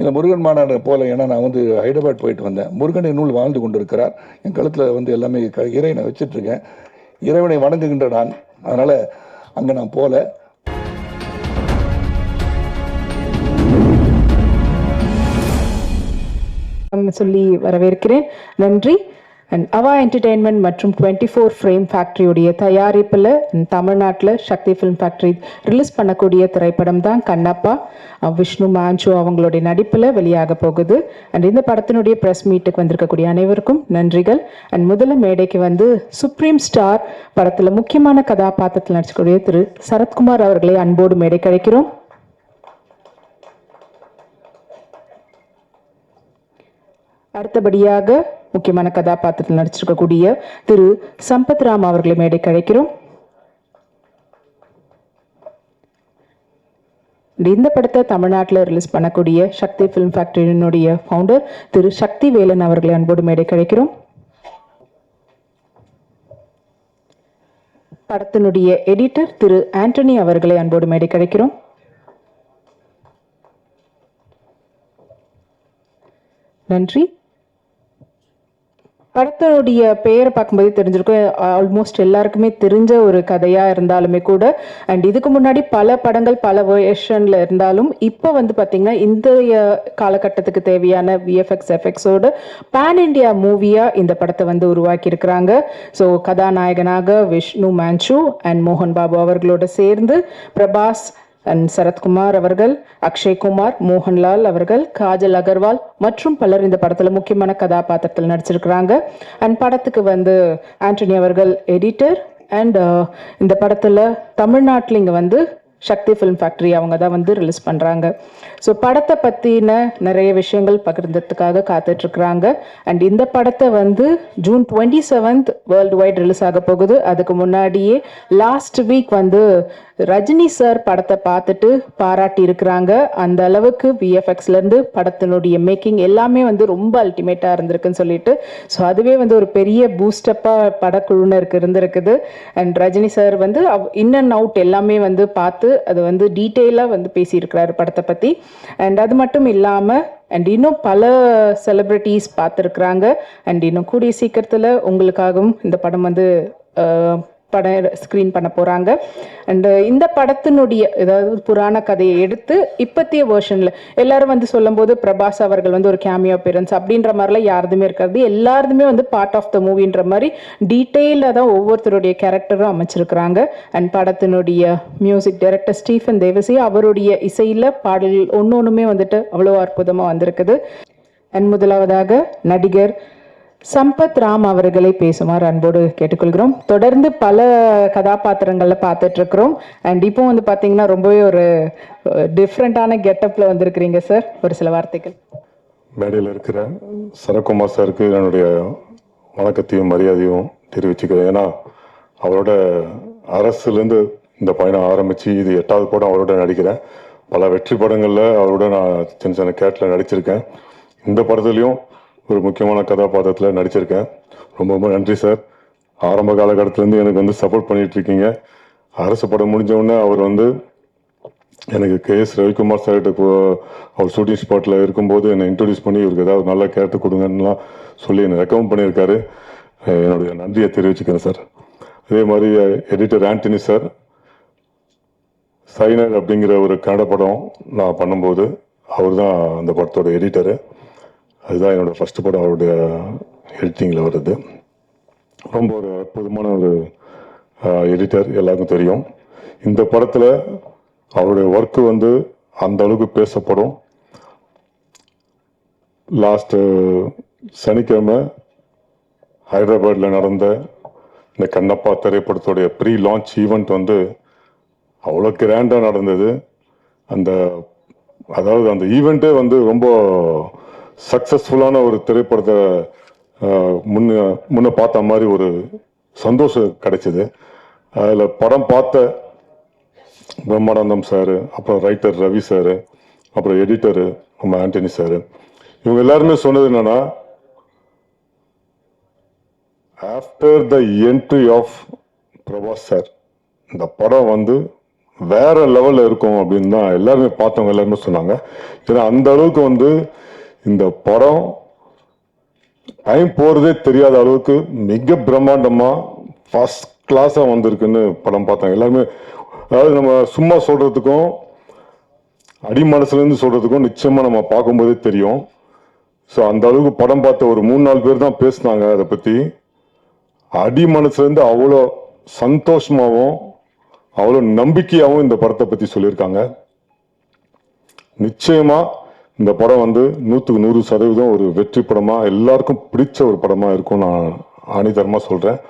இந்த முருகன் மாநாடு போல, ஏன்னா நான் வந்து ஹைதராபாத் போயிட்டு வந்தேன். முருகன் என்னுள் வாழ்ந்து கொண்டிருக்கிறார். என் கழுத்தில் வந்து எல்லாமே இறைவனை வச்சிட்ருக்கேன். இறைவனை வணங்குகின்ற நான். அதனால் அங்கே நான் போகல. சொல்லி வரவேற்கிறேன். நன்றி. அண்ட் அவா என்டர்டெயின்மெண்ட் மற்றும் 24 ஃப்ரேம் ஃபேக்ட்ரியுடைய தயாரிப்பில் தமிழ்நாட்டில் சக்தி ஃபிலிம் ஃபேக்ட்ரி ரிலீஸ் பண்ணக்கூடிய திரைப்படம் தான் கண்ணப்பா. விஷ்ணு மாஞ்சு அவங்களுடைய நடிப்பில் வெளியாக போகுது. அண்ட் இந்த படத்தினுடைய ப்ரெஸ் மீட்டுக்கு வந்திருக்கக்கூடிய அனைவருக்கும் நன்றிகள். அண்ட் முதல்ல மேடைக்கு வந்து சுப்ரீம் ஸ்டார் படத்தில் முக்கியமான கதாபாத்திரத்தில் நடிச்சக்கூடிய திரு சரத்குமார் அவர்களை அன்போடு மேடை கழிக்கிறோம். அடுத்தபடியாக முக்கியமான கதாபாத்திரத்தில் நடிச்சிருக்கக்கூடிய திரு சம்பத் ராம் அவர்களை மேடைக்கு அழைக்கிறோம். இந்த படத்தை தமிழ்நாட்டில் ரிலீஸ் பண்ணக்கூடிய சக்தி ஃபிலிம் ஃபேக்டரியினுடைய ஃபவுண்டர் திரு சக்தி வேலன் அவர்களை அன்போடு மேடைக்கு அழைக்கிறோம். படத்தினுடைய எடிட்டர் திரு ஆண்டனி அவர்களை அன்போடு மேடைக்கு அழைக்கிறோம். நன்றி. படத்தினுடைய பெயரை பார்க்கும்போது தெரிஞ்சிருக்கும், ஆல்மோஸ்ட் எல்லாருக்குமே தெரிஞ்ச ஒரு கதையாக இருந்தாலுமே கூட, அண்ட் இதுக்கு முன்னாடி பல படங்கள் பல வேர்ஷனில் இருந்தாலும் இப்போ வந்து பார்த்திங்கன்னா இந்த காலகட்டத்துக்கு தேவையான விஎஃப்எக்ஸ் எஃபெக்ட்ஸோடு பேன் இண்டியா மூவியாக இந்த படத்தை வந்து உருவாக்கியிருக்கிறாங்க. ஸோ கதாநாயகனாக விஷ்ணு மாஞ்சு அண்ட் மோகன் பாபு அவர்களோடு சேர்ந்து பிரபாஸ் அண்ட் சரத்குமார் அவர்கள், அக்ஷய்குமார், மோகன்லால் அவர்கள், காஜல் அகர்வால் மற்றும் பலர் இந்த படத்தில் முக்கியமான கதாபாத்திரத்தில் நடிச்சிருக்கிறாங்க. அண்ட் படத்துக்கு வந்து ஆண்டனி அவர்கள் எடிட்டர். அண்ட் இந்த படத்தில் தமிழ்நாட்டில் இங்கே வந்து சக்தி ஃபிலிம் ஃபேக்ட்ரி அவங்க தான் வந்து ரிலீஸ் பண்ணுறாங்க. ஸோ படத்தை பற்றின நிறைய விஷயங்கள் பகிர்ந்ததுக்காக காத்துட்ருக்குறாங்க. அண்ட் இந்த படத்தை வந்து ஜூன் 27 வேர்ல்டு வைட் ரிலீஸ் ஆக போகுது. அதுக்கு முன்னாடியே லாஸ்ட் வீக் வந்து ரஜினி சார் படத்தை பார்த்துட்டு பாராட்டி இருக்கிறாங்க. அந்த அளவுக்கு விஎஃப்எக்ஸ்லேருந்து படத்தினுடைய மேக்கிங் எல்லாமே வந்து ரொம்ப அல்டிமேட்டாக இருந்திருக்குன்னு சொல்லிட்டு, ஸோ அதுவே வந்து ஒரு பெரிய பூஸ்டப்பாக படக்குழுனருக்கு இருந்திருக்குது. அண்ட் ரஜினி சார் வந்து இன் அண்ட் அவுட் எல்லாமே வந்து பார்த்து அது வந்து டீட்டெயிலாக வந்து பேசியிருக்கிறாரு படத்தை பற்றி. அண்ட் அது மட்டும் இல்லாமல் அண்ட் இன்னும் பல செலிப்ரிட்டிஸ் பார்த்துருக்குறாங்க. அண்ட் இன்னும் கூடிய சீக்கிரத்தில் உங்களுக்காகவும் இந்த படம் வந்து படம் ஸ்க்ரீன் பண்ண போகிறாங்க. அண்டு இந்த படத்தினுடைய ஏதாவது புராண கதையை எடுத்து இப்பத்திய வேர்ஷனில் எல்லாரும் வந்து சொல்லும்போது பிரபாஸ் அவர்கள் வந்து ஒரு கேமியோ அப்பியரன்ஸ் அப்படின்ற மாதிரிலாம் யாருதுமே இருக்காது. எல்லாருமே வந்து பார்ட் ஆஃப் த மூவின்ற மாதிரி டீட்டெயிலாக தான் ஒவ்வொருத்தருடைய கேரக்டரும் அமைச்சிருக்கிறாங்க. அண்ட் படத்தினுடைய மியூசிக் டைரக்டர் ஸ்டீஃபன் தேவசி அவருடைய இசையில் பாடல்கள் ஒன்றுமே வந்துட்டு அவ்வளோ அற்புதமாக வந்திருக்குது. அண்ட் முதலாவதாக நடிகர் சம்பத் ராம் அவர்களை பேசுமாறு அன்போடு கேட்டுக்கொள்கிறோம். தொடர்ந்து பல கதாபாத்திரங்களில் பார்த்துட்ருக்குறோம். அண்ட் இப்போ வந்து பார்த்தீங்கன்னா ரொம்பவே ஒரு டிஃப்ரெண்ட்டான கெட்டப்பில் வந்திருக்கிறீங்க சார். ஒரு சில வார்த்தைகள். மேடையில் இருக்கிற சரத்குமார் சாருக்கு என்னுடைய வணக்கத்தையும் மரியாதையும் தெரிவிச்சுக்கிறேன். ஏன்னா அவரோட அரசுலேருந்து இந்த பயணம் ஆரம்பித்து இது 8வது படம் அவரோட நடிக்கிறேன். பல வெற்றி படங்களில் அவரோட நான் சின்ன சின்ன கேரக்டரில் நடிச்சிருக்கேன். இந்த படத்துலையும் ஒரு முக்கியமான கதாபாத்திரத்தில் நடிச்சிருக்கேன். ரொம்ப ரொம்ப நன்றி சார். ஆரம்ப காலகட்டத்திலேருந்து எனக்கு வந்து சப்போர்ட் பண்ணிகிட்ருக்கீங்க. அரசு படம் முடிஞ்சவுடனே அவர் வந்து எனக்கு KS ரவிக்குமார் சார்கிட்ட அவர் ஷூட்டிங் ஸ்பாட்டில் இருக்கும்போது என்னை இன்ட்ரடியூஸ் பண்ணி இவருக்கு ஏதாவது நல்ல கேரக்டர் கொடுங்கன்னுலாம் சொல்லி என்னை ரெக்கமெண்ட் பண்ணியிருக்காரு. என்னுடைய நன்றியை தெரிவிச்சுக்கிறேன் சார். அதே மாதிரி எடிட்டர் ஆண்டனி சார், சைனர் அப்படிங்கிற ஒரு கன்னட படம் நான் பண்ணும்போது அவர் தான் அந்த படத்தோட எடிட்டரு. அதுதான் என்னோடய ஃபஸ்ட்டு படம் அவருடைய எடிட்டிங்கில் வருது. ரொம்ப ஒரு அற்புதமான ஒரு எடிட்டர், எல்லாருக்கும் தெரியும். இந்த படத்தில் அவருடைய ஒர்க்கு வந்து அந்த அளவுக்கு பேசப்படும். லாஸ்ட்டு சனிக்கிழமை ஹைதராபாத்தில் நடந்த இந்த கண்ணப்பா திரைப்படத்துடைய ப்ரீ லான்ச் ஈவெண்ட் வந்து அவ்வளோ கிராண்டாக நடந்தது. அதாவது அந்த ஈவெண்ட்டே வந்து ரொம்ப சக்ஸஸ்ஃபுல்லான ஒரு திரைப்படத்தை முன்ன பார்த்த மாதிரி ஒரு சந்தோஷம் கிடைச்சிது. அதில் படம் பார்த்த பிரம்மானந்தம் சார், அப்புறம் ரைட்டர் ரவி சார், அப்புறம் எடிட்டரு நம்ம ஆண்டனி சார், இவங்க எல்லாருமே சொன்னது என்னன்னா, after the entry of Prabhas sir இந்த படம் வந்து வேற லெவலில் இருக்கும் அப்படின்னு தான் எல்லாருமே பார்த்தவங்க எல்லாருமே சொன்னாங்க. ஏன்னா அந்த அளவுக்கு வந்து இந்த படம் டைம் போகிறதே தெரியாத அளவுக்கு மிக பிரம்மாண்டமாக ஃபர்ஸ்ட் கிளாஸாக வந்திருக்குன்னு படம் பார்த்தாங்க எல்லாருமே. அதாவது நம்ம சும்மா சொல்கிறதுக்கும் அடி மனசுலேருந்து சொல்கிறதுக்கும் நிச்சயமாக நம்ம பார்க்கும்போதே தெரியும். ஸோ அந்த அளவுக்கு படம் பார்த்த ஒரு 3-4 பேர் தான் பேசினாங்க அதை பற்றி. அடி மனசுலேருந்து அவ்வளோ சந்தோஷமாகவும் அவ்வளோ நம்பிக்கையாகவும் இந்த படத்தை பற்றி சொல்லியிருக்காங்க. நிச்சயமாக இந்த படம் வந்து 100% ஒரு வெற்றி படமாக எல்லாருக்கும் பிடிச்ச ஒரு படமாக இருக்கும் நான் ஆணித்தரமாக சொல்கிறேன்.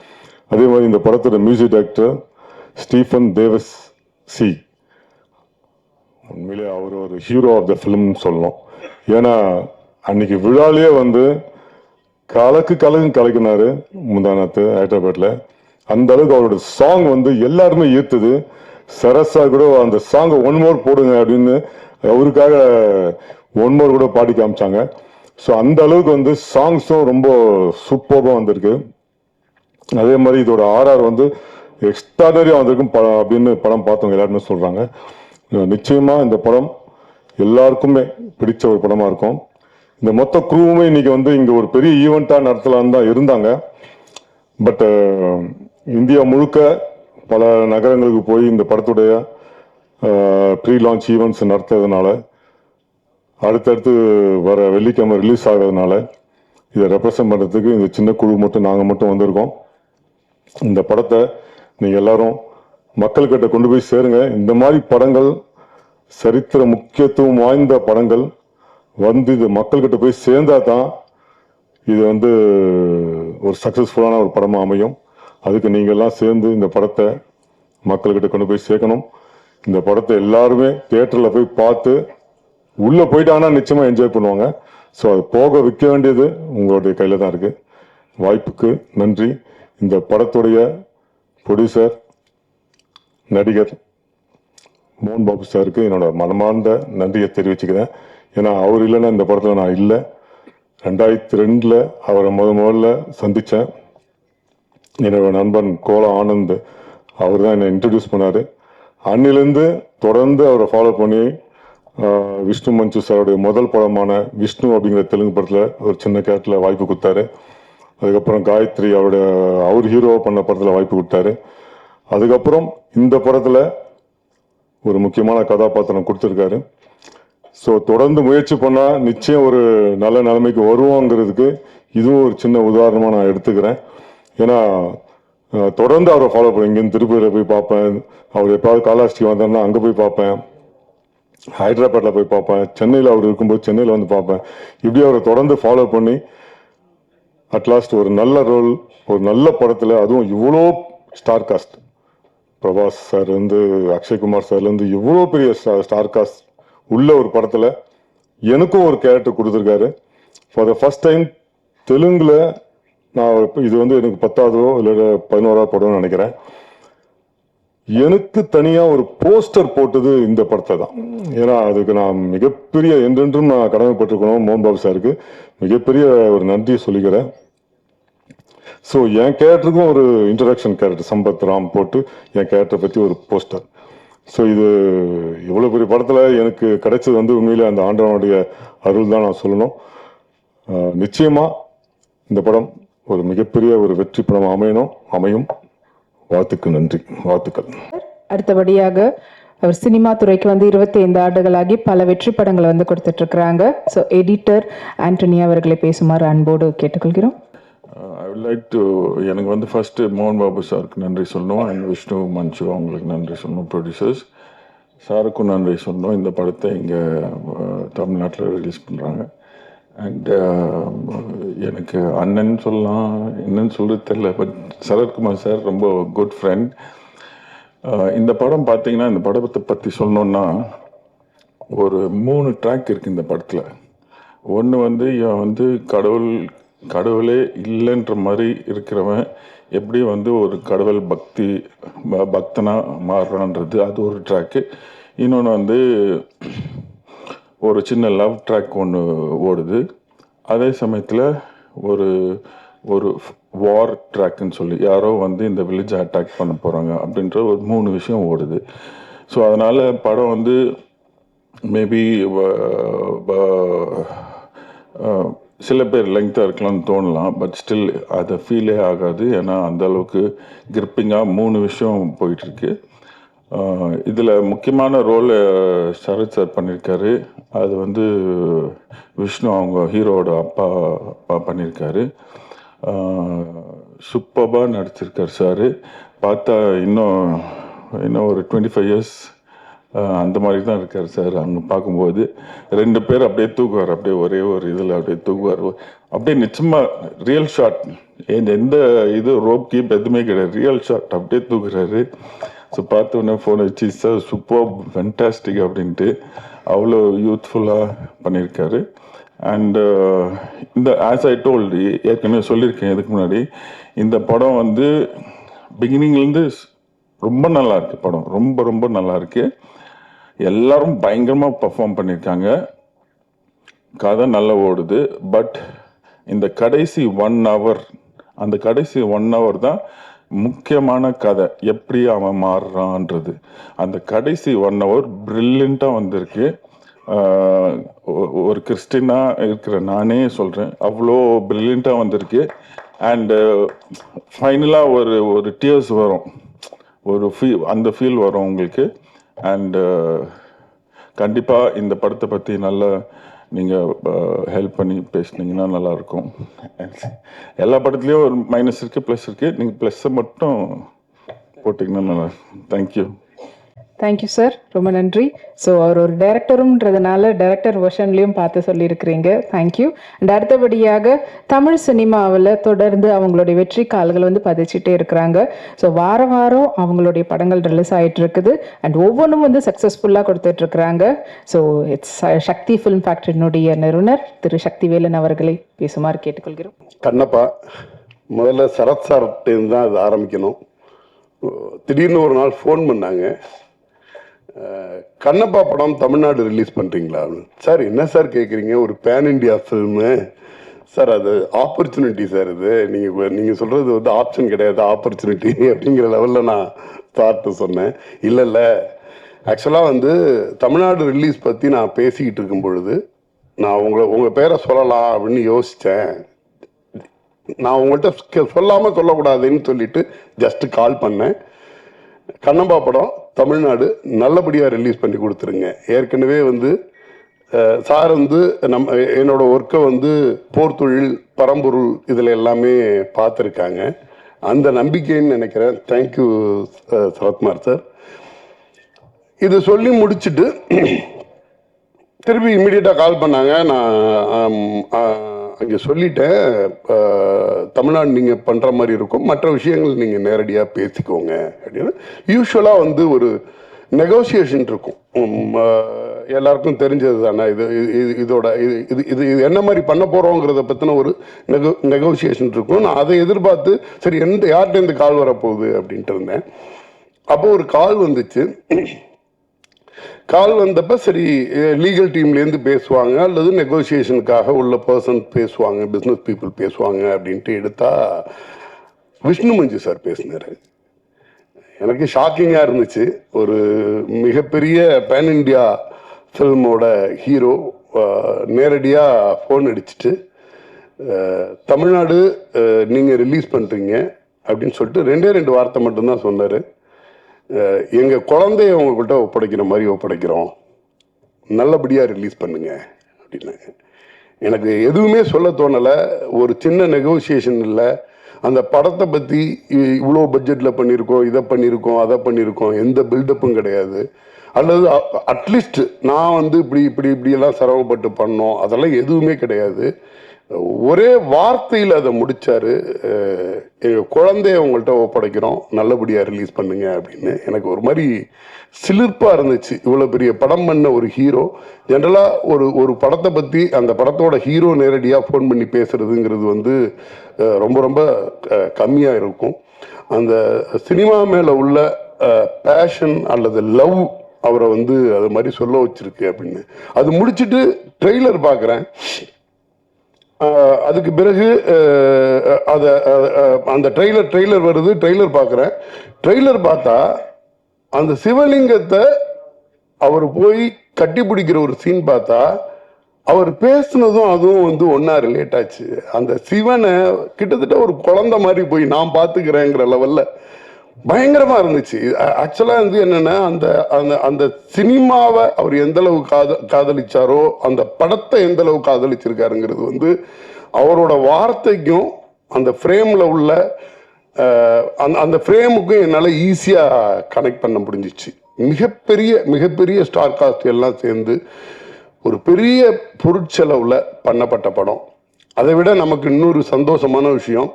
அதே மாதிரி இந்த படத்தோட மியூசிக் டைரக்டர் ஸ்டீஃபன் தேவஸ் சி, உண்மையிலே அவர் ஒரு ஹீரோ ஆஃப் த ஃபிலிம்னு சொல்லணும். ஏன்னா அன்னைக்கு விழாலேயே வந்து கலக்குனாரு முந்தானத்து ஹைதராபாத்தில். அந்த அளவுக்கு அவரோட சாங் வந்து எல்லாருமே ஈர்த்தது. சரஸா கூட அந்த சாங்கை ஒன் மோர் போடுங்க அப்படின்னு அவருக்காக ஒன் மோர் கூட பாடி காமிச்சாங்க. ஸோ அந்த அளவுக்கு வந்து சாங்ஸும் ரொம்ப சூப்பராக வந்திருக்கு. அதே மாதிரி இதோட ஆர்ஆர் வந்து எக்ஸ்ட்ராடரியாக வந்திருக்கும் அப்படின்னு படம் பார்த்தவங்க எல்லாருமே சொல்கிறாங்க. நிச்சயமாக இந்த படம் எல்லாருக்குமே பிடிச்ச ஒரு படமாக இருக்கும். இந்த மொத்த குரூவுமே இன்னைக்கு வந்து இங்கே ஒரு பெரிய ஈவெண்ட்டாக நடத்தலான்னு தான் இருந்தாங்க. பட் இந்தியா முழுக்க பல நகரங்களுக்கு போய் இந்த படத்துடைய ப்ரீ லான்ச் ஈவெண்ட்ஸ் நடத்துறதுனால, அடுத்தடுத்து வர வெள்ளிக்கிழமை ரிலீஸ் ஆகிறதுனால இதை ரெப்ரசன்ட் பண்ணுறதுக்கு இந்த சின்ன குழு மட்டும் நாங்கள் மட்டும் வந்திருக்கோம். இந்த படத்தை நீங்கள் எல்லாரும் மக்கள்கிட்ட கொண்டு போய் சேருங்க. இந்த மாதிரி படங்கள், சரித்திர முக்கியத்துவம் வாய்ந்த படங்கள் வந்து இது மக்கள்கிட்ட போய் சேர்ந்தா தான் இது வந்து ஒரு சக்ஸஸ்ஃபுல்லான ஒரு படமாக அமையும். அதுக்கு நீங்கள் எல்லாம் சேர்ந்து இந்த படத்தை மக்கள்கிட்ட கொண்டு போய் சேர்க்கணும். இந்த படத்தை எல்லாருமே தியேட்டரில் போய் பார்த்து உள்ளே போயிட்டாங்கன்னா நிச்சயமாக என்ஜாய் பண்ணுவாங்க. ஸோ அது போக விற்க வேண்டியது உங்களுடைய கையில் தான் இருக்குது. வாய்ப்புக்கு நன்றி. இந்த படத்துடைய ப்ரொடியூசர் நடிகர் மோகன் பாபு சாருக்கு என்னோட மனமார்ந்த நன்றியை தெரிவிச்சுக்கிறேன். ஏன்னா அவர் இல்லைன்னா இந்த படத்தில் நான் இல்லை. 2002 அவரை முதல்ல சந்தித்தேன். என்னோட நண்பன் கோலா ஆனந்த் அவர் தான் என்னை இன்ட்ரடியூஸ் பண்ணார். அன்னிலேருந்து தொடர்ந்து அவரை ஃபாலோ பண்ணி விஷ்ணு மஞ்சு சாருடைய முதல் படமான விஷ்ணு அப்படிங்கிற தெலுங்கு படத்தில் ஒரு சின்ன கேரக்டரில் வாய்ப்பு கொடுத்தாரு. அதுக்கப்புறம் காயத்ரி அவர் ஹீரோ பண்ண படத்தில் வாய்ப்பு கொடுத்தாரு. அதுக்கப்புறம் இந்த படத்தில் ஒரு முக்கியமான கதாபாத்திரம் கொடுத்துருக்காரு. ஸோ தொடர்ந்து முயற்சி பண்ணால் நிச்சயம் ஒரு நல்ல நிலைமைக்கு வருவோங்கிறதுக்கு இதுவும் ஒரு சின்ன உதாரணமாக நான் எடுத்துக்கிறேன். ஏன்னா தொடர்ந்து அவரை ஃபாலோ பண்ணி இங்கேருந்து திருப்பதியில் போய் பார்ப்பேன். அவர் எப்பாவது காலாஸ்ட்ரி வந்தாருன்னா அங்கே போய் பார்ப்பேன். ஹைதராபாத்தில் போய் பார்ப்பேன். சென்னையில் அவர் இருக்கும்போது சென்னையில் வந்து பார்ப்பேன். இப்படி அவரை தொடர்ந்து ஃபாலோ பண்ணி அட்லாஸ்ட் ஒரு நல்ல ரோல், ஒரு நல்ல படத்தில், அதுவும் இவ்வளோ ஸ்டார் காஸ்ட், பிரபாஸ் சார்லேருந்து அக்ஷய்குமார் சார்லேருந்து இவ்வளோ பெரிய ஸ்டார் காஸ்ட் உள்ள ஒரு படத்தில் எனக்கும் ஒரு கேரக்டர் கொடுத்துருக்காரு. ஃபார் த ஃபர்ஸ்ட் டைம் தெலுங்கில் நான் இது வந்து எனக்கு 10ஆவதோ இல்லை 11ஆவது படம்னு நினைக்கிறேன். எனக்கு தனியாக ஒரு போஸ்டர் போட்டது இந்த படத்தை தான். ஏன்னா அதுக்கு நான் மிகப்பெரிய என்றென்றும் நான் கடமைப்பட்டிருக்கணும். மோகன் பாபு சாருக்கு மிகப்பெரிய ஒரு நன்றியை சொல்லிக்கிறேன். ஸோ என் கேரக்டருக்கும் ஒரு இன்ட்ரடக்ஷன் கேரக்டர் சம்பத் ராம் போட்டு என் கேரக்டரை பற்றி ஒரு போஸ்டர். ஸோ இது இவ்வளோ பெரிய படத்தில் எனக்கு கிடைச்சது வந்து உண்மையிலே அந்த ஆண்டவனுடைய அருள் தான் நான் சொல்லணும். நிச்சயமாக இந்த படம் ஒரு மிகப்பெரிய ஒரு வெற்றி படம் அமையும். வாழ்த்துக்கள். அடுத்தபடியாக அவர் சினிமா துறைக்கு வந்து 25 ஆண்டுகளாகி பல வெற்றி படங்களை வந்து கொடுத்துட்டு இருக்கிறாங்க. ஸோ எடிட்டர் ஆண்டனி அவர்களை பேசுமாறு அன்போடு கேட்டுக்கொள்கிறோம். ஐ வுட் லைக் டு எனக்கு வந்து ஃபர்ஸ்ட் மோகன் பாபு சாருக்கு நன்றி சொல்லணும். அண்ட் விஷ்ணு மஞ்சு அவங்களுக்கு நன்றி சொல்லணும். ப்ரொடியூசர்ஸ் சாருக்கும் நன்றி சொல்லணும். இந்த படத்தை இங்கே தமிழ்நாட்டில் ரிலீஸ் பண்ணுறாங்க. அண்ட் எனக்கு அண்ணன் சொல்லலாம், என்னன்னு சொல்கிறது தெரியல. பட் சரத்குமார் சார் ரொம்ப குட் ஃப்ரெண்ட். இந்த படம் பார்த்தீங்கன்னா, இந்த படத்தை பற்றி சொல்லணுன்னா ஒரு 3 ட்ராக் இருக்குது இந்த படத்தில். ஒன்று வந்து இவன் வந்து கடவுளே இல்லைன்ற மாதிரி இருக்கிறவன் எப்படி வந்து ஒரு கடவுள் பக்தனாக மாறுறான்றது அது ஒரு ட்ராக்கு. இன்னொன்று வந்து ஒரு சின்ன லவ் ட்ராக் ஒன்று ஓடுது. அதே சமயத்தில் ஒரு வார் ட்ராக்குன்னு சொல்லி யாரோ வந்து இந்த வில்லேஜை அட்டாக் பண்ண போகிறாங்க அப்படின்ற ஒரு 3 விஷயம் ஓடுது. ஸோ அதனால் படம் வந்து மேபி சில பேர் லெங்க்த்தாக இருக்கலாம்னு தோணலாம், பட் ஸ்டில் அதை ஃபீலே ஆகாது. ஏன்னா அந்த அளவுக்கு கிரிப்பிங்காக 3 விஷயம் போயிட்டுருக்கு. இதில் முக்கியமான ரோல் சரத் சார் பண்ணியிருக்காரு. அது வந்து விஷ்ணு அவங்க ஹீரோவோட அப்பா பண்ணியிருக்காரு. சூப்பராக நடிச்சிருக்கார் சார். பார்த்தா இன்னும் ஒரு 25 இயர்ஸ் அந்த மாதிரி தான் இருக்கார் சார். அங்கே பார்க்கும்போது 2 பேர் அப்படியே தூக்குவார், அப்படியே ஒரே ஒரு இதில் அப்படியே தூக்குவார். அப்படியே நிச்சயமாக ரியல் ஷாட், எந்த இது ரோப் கீப் எதுவுமே கிடையாது, ரியல் ஷாட் அப்படியே தூக்குறாரு. ஸோ பார்த்தோன்னே ஃபோன் வச்சு சார் சூப்பர் ஃபென்டாஸ்டிக் அப்படின்ட்டு அவ்வளோ யூத்ஃபுல்லாக பண்ணியிருக்காரு. அண்டு இந்த ஆஸ் ஐ டோல்டு, ஏற்கனவே சொல்லியிருக்கேன் இதுக்கு முன்னாடி, இந்த படம் வந்து பிகினிங்லேருந்து ரொம்ப நல்லா இருக்கு. படம் ரொம்ப ரொம்ப நல்லா இருக்கு. எல்லாரும் பயங்கரமாக பர்ஃபார்ம் பண்ணியிருக்காங்க. கதை நல்லா ஓடுது. பட் இந்த கடைசி 1 hour, அந்த கடைசி 1 hour தான் முக்கியமான கதை. எப்படி அவன் மாறுறான்றது அந்த கடைசி 1 hour பிரில்லியண்ட்டாக வந்திருக்கு. ஒரு கிறிஸ்டினா இருக்கிற நானே சொல்கிறேன், அவ்வளோ பிரில்லியண்ட்டாக வந்திருக்கு. அண்டு ஃபைனலாக ஒரு டியர்ஸ் வரும், அந்த ஃபீல் வரும் உங்களுக்கு. அண்டு கண்டிப்பாக இந்த படத்தை பற்றி நல்லா நீங்கள் ஹெல்ப் பண்ணி பேசுனீங்கன்னா நல்லாயிருக்கும். எல்லா படத்துலேயும் ஒரு மைனஸ் இருக்குது, ப்ளஸ் இருக்குது. நீங்கள் ப்ளஸ்ஸை மட்டும் போட்டிங்கன்னா நல்லா. தேங்க்யூ. தேங்க்யூ சார், ரொம்ப நன்றி. ஸோ அவர் ஒரு டைரக்டரும்ன்றதுனால டைரக்டர் வெர்ஷன்லேயும் பார்த்து சொல்லியிருக்கிறீங்க. தேங்க்யூ. அண்ட் அடுத்தபடியாக தமிழ் சினிமாவில் தொடர்ந்து அவங்களுடைய வெற்றி கால்கள் வந்து பதிச்சுட்டே இருக்கிறாங்க. ஸோ வாரம் அவங்களுடைய படங்கள் ரிலீஸ் ஆகிட்டு இருக்குது. அண்ட் ஒவ்வொன்றும் வந்து சக்ஸஸ்ஃபுல்லாக கொடுத்துட்ருக்குறாங்க. ஸோ இட்ஸ் சக்தி ஃபிலிம் ஃபேக்டரியினுடைய நிறுவனர் திரு சக்திவேலன் அவர்களை பேசுமாறு கேட்டுக்கொள்கிறோம். கண்ணப்பா, முதல்ல சரத் சார்ட்டேருந்து தான் அது ஆரம்பிக்கணும். திடீர்னு ஒரு நாள் ஃபோன் பண்ணாங்க, கண்ணப்பா படம் தமிழ்நாடு ரிலீஸ் பண்ணுறீங்களா? சார் என்ன சார் கேட்குறீங்க, ஒரு பேன் இண்டியா ஃபில்மு சார், அது ஆப்பர்ச்சுனிட்டி சார். இது நீங்கள் சொல்கிறது வந்து ஆப்ஷன் கிடையாது, ஆப்பர்ச்சுனிட்டி அப்படிங்கிற லெவலில் நான் சார்ட்டு சொன்னேன். இல்லை ஆக்சுவலாக வந்து தமிழ்நாடு ரிலீஸ் பற்றி நான் பேசிக்கிட்டு இருக்கும் பொழுது நான் உங்கள் பேரை சொல்லலாம் அப்படின்னு யோசித்தேன். நான் உங்கள்கிட்ட சொல்லாமல் சொல்லக்கூடாதுன்னு சொல்லிட்டு ஜஸ்ட்டு கால் பண்ணேன். கண்ணப்பா படம் தமிழ்நாடு நல்லபடியாக ரிலீஸ் பண்ணி கொடுத்துருங்க. ஏற்கனவே வந்து சார் வந்து என்னோட ஒர்க்கை வந்து போர்த்தொழில், பரம்பொருள் இதில் எல்லாமே பார்த்துருக்காங்க. அந்த நம்பிக்கைன்னு நினைக்கிறேன். Thank you Sarathkumar sir. இது சொல்லி முடிச்சுட்டு திருப்பி இம்மிடியட்டாக கால் பண்ணாங்க. நான் அங்கே சொல்லிட்டேன், தமிழ்நாடு நீங்கள் பண்ணுற மாதிரி இருக்கும், மற்ற விஷயங்கள் நீங்கள் நேரடியாக பேசிக்கோங்க அப்படின்னு. யூஸ்வலாக வந்து ஒரு நெகோசியேஷன் இருக்கும், எல்லாருக்கும் தெரிஞ்சது தானே. இது என்ன மாதிரி பண்ண போகிறோங்கிறத பற்றின ஒரு நெகோசியேஷன் இருக்கும். நான் அதை எதிர்பார்த்து சரி யார்கிட்ட கால் வரப்போகுது அப்படின்ட்டு இருந்தேன். அப்போது ஒரு கால் வந்துச்சு. கால் வந்தப்ப சரி லீகல் டீம்லேருந்து பேசுவாங்க அல்லது நெகோசியேஷனுக்காக உள்ள பர்சன் பேசுவாங்க, பிஸ்னஸ் பீப்புள் பேசுவாங்க அப்படின்ட்டு எடுத்தா விஷ்ணு மஞ்சு சார் பேசினார். எனக்கு ஷாக்கிங்காக இருந்துச்சு. ஒரு மிகப்பெரிய பேன் இண்டியா ஃபில்மோட ஹீரோ நேரடியாக ஃபோன் அடிச்சுட்டு தமிழ்நாடு நீங்கள் ரிலீஸ் பண்ணுறீங்க அப்படின்னு சொல்லிட்டு 2 வார்த்தை மட்டும்தான் சொன்னார். எங்கள் குழந்தைய உங்கள்கிட்ட ஒப்படைக்கிற மாதிரி ஒப்படைக்கிறோம், நல்லபடியாக ரிலீஸ் பண்ணுங்க அப்படின்னாங்க. எனக்கு எதுவுமே சொல்ல தோணலை. ஒரு சின்ன நெகோசியேஷன் இல்லை. அந்த படத்தை பற்றி இவ்வளோ பட்ஜெட்டில் பண்ணியிருக்கோம், இதை பண்ணியிருக்கோம், அதை பண்ணியிருக்கோம், எந்த பில்டப்பும் கிடையாது. அல்லது அட்லீஸ்ட் நான் வந்து இப்படியெல்லாம் சிரமப்பட்டு பண்ணோம், அதெல்லாம் எதுவுமே கிடையாது. ஒரே வார்த்தையில் அதை முடித்தார். எங்கள் குழந்தைய உங்கள்கிட்ட ஒப்படைக்கிறோம், நல்லபடியாக ரிலீஸ் பண்ணுங்க அப்படின்னு. எனக்கு ஒரு மாதிரி சிலிர்ப்பாக இருந்துச்சு. இவ்வளோ பெரிய படம் பண்ண ஒரு ஹீரோ ஜென்ரலாக ஒரு படத்தை பற்றி அந்த படத்தோட ஹீரோ நேரடியாக ஃபோன் பண்ணி பேசுகிறதுங்கிறது வந்து ரொம்ப ரொம்ப கம்மியாக இருக்கும். அந்த சினிமா மேலே உள்ள பேஷன் அல்லது லவ் அவரை வந்து அது மாதிரி சொல்ல வச்சிருக்கு அப்படின்னு. அது முடிச்சுட்டு ட்ரெய்லர் பார்க்குறேன். அதுக்கு பிறகு அந்த ட்ரெய்லர் வருது. ட்ரெய்லர் பார்க்குறேன். ட்ரெய்லர் பார்த்தா அந்த சிவலிங்கத்தை அவர் போய் கட்டி பிடிக்கிற ஒரு சீன் பார்த்தா அவர் பேசுனதும் அதுவும் வந்து ஒன்னா ரிலேட் ஆச்சு. அந்த சிவனை கிட்டத்தட்ட ஒரு குழந்தை மாதிரி போய் நான் பார்த்துக்கிறேங்கிற லெவல்ல பயங்கரமா இருந்துச்சு. ஆக்சுவலா வந்து என்னன்னா அந்த அந்த அந்த சினிமாவை அவர் எந்த அளவு காதலிச்சாரோ அந்த படத்தை எந்த அளவு காதலிச்சிருக்காருங்கிறது வந்து அவரோட வார்த்தைக்கும் அந்த ஃப்ரேம்ல உள்ள அந்த ஃப்ரேமுக்கும் என்னால் ஈஸியாக கனெக்ட் பண்ண முடிஞ்சிச்சு. மிகப்பெரிய ஸ்டார் காஸ்ட் எல்லாம் சேர்ந்து ஒரு பெரிய பொருட்செலவில் பண்ணப்பட்ட படம். அதை விட நமக்கு இன்னொரு சந்தோஷமான விஷயம்,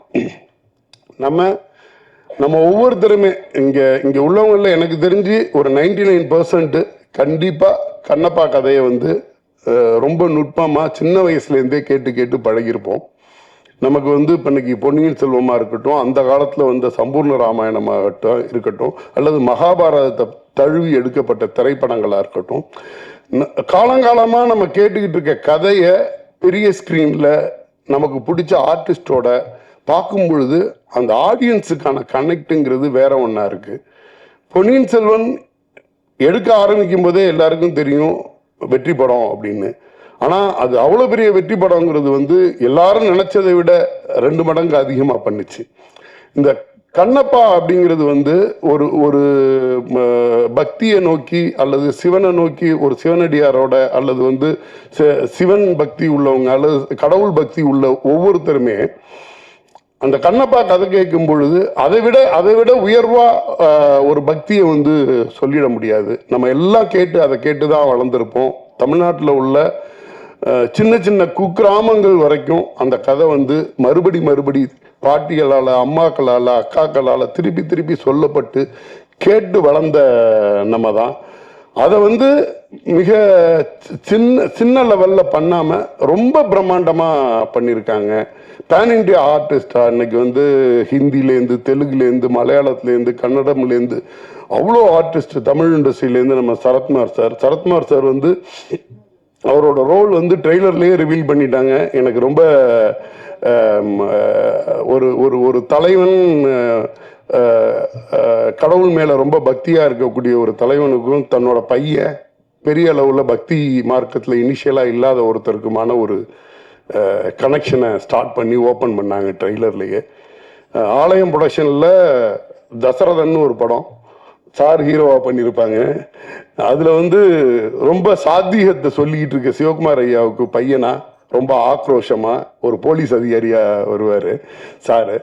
நம்ம ஒவ்வொருத்தருமே இங்கே உள்ளவங்கள எனக்கு தெரிஞ்சு ஒரு 99% கண்டிப்பாக கண்ணப்பா கதையை வந்து ரொம்ப நுட்பமாக சின்ன வயசுலேருந்தே கேட்டு பழகியிருப்போம். நமக்கு வந்து இப்போ இன்னைக்கு பொன்னியின் செல்வமாக இருக்கட்டும், அந்த காலத்தில் வந்த சம்பூர்ண ராமாயணமாகட்டும் இருக்கட்டும், அல்லது மகாபாரதத்தை தழுவி எடுக்கப்பட்ட திரைப்படங்களாக இருக்கட்டும், காலங்காலமாக நம்ம கேட்டுக்கிட்டு இருக்க கதையை பெரிய ஸ்க்ரீனில் நமக்கு பிடிச்ச ஆர்டிஸ்டோட பார்க்கும் பொழுது அந்த ஆடியன்ஸுக்கான கனெக்டுங்கிறது வேற ஒன்றா இருக்குது. பொன்னியின் செல்வன் எடுக்க ஆரம்பிக்கும் போதே எல்லாருக்கும் தெரியும் வெற்றி படம் அப்படின்னு. ஆனால் அது அவ்வளோ பெரிய வெற்றி படங்கிறது வந்து எல்லாரும் நினைச்சதை விட 2 மடங்கு அதிகமாக பண்ணுச்சு. இந்த கண்ணப்பா அப்படிங்கிறது வந்து ஒரு பக்தியை நோக்கி அல்லது சிவனை நோக்கி ஒரு சிவனடியாரோட அல்லது வந்து சிவன் பக்தி உள்ளவங்க அல்லது கடவுள் பக்தி உள்ள ஒவ்வொருத்தருமே அந்த கண்ணப்பா கதை கேட்கும் பொழுது அதை விட உயர்வா ஒரு பக்தியை வந்து சொல்லிட முடியாது. நம்ம எல்லாம் அதை கேட்டு தான் வளர்ந்துருப்போம். தமிழ்நாட்டில் உள்ள சின்ன குக்கிராமங்கள் வரைக்கும் அந்த கதை வந்து மறுபடி பாட்டிகளால் அம்மாக்களால் அக்காக்களால் திருப்பி சொல்லப்பட்டு கேட்டு வளர்ந்த நம்ம தான். அதை வந்து மிக சின்ன லெவலில் பண்ணாமல் ரொம்ப பிரம்மாண்டமாக பண்ணியிருக்காங்க. பேன் இண்டியா ஆர்டிஸ்டாக இன்னைக்கு வந்து ஹிந்திலேருந்து தெலுங்குலேருந்து மலையாளத்துலேருந்து கன்னடம்லேருந்து அவ்வளோ ஆர்டிஸ்ட் தமிழ் இண்டஸ்ட்ரியிலேருந்து நம்ம சரத்குமார் சார் வந்து அவரோட ரோல் வந்து ட்ரெய்லர்லேயே ரிவீல் பண்ணிட்டாங்க. எனக்கு ரொம்ப ஒரு தலைவன் கடவுள் மேலே ரொம்ப பக்தியாக இருக்கக்கூடிய ஒரு தலைவனுக்கும் தன்னோட பையன் பெரிய அளவில் பக்தி மார்க்கத்தில் இனிஷியலாக இல்லாத ஒருத்தருக்குமான ஒரு கனெக்ஷனை ஸ்டார்ட் பண்ணி ஓப்பன் பண்ணாங்க ட்ரெய்லர்லேயே. ஆலயம் ப்ரொடக்ஷனில் தசரதன்னு ஒரு படம் சார் ஹீரோவாக பண்ணியிருப்பாங்க. அதில் வந்து ரொம்ப சாத்தியத்தை சொல்லிக்கிட்டு இருக்க சிவகுமார் ஐயாவுக்கு பையனா ரொம்ப ஆக்ரோஷமாக ஒரு போலீஸ் அதிகாரியாக வருவார் சார்.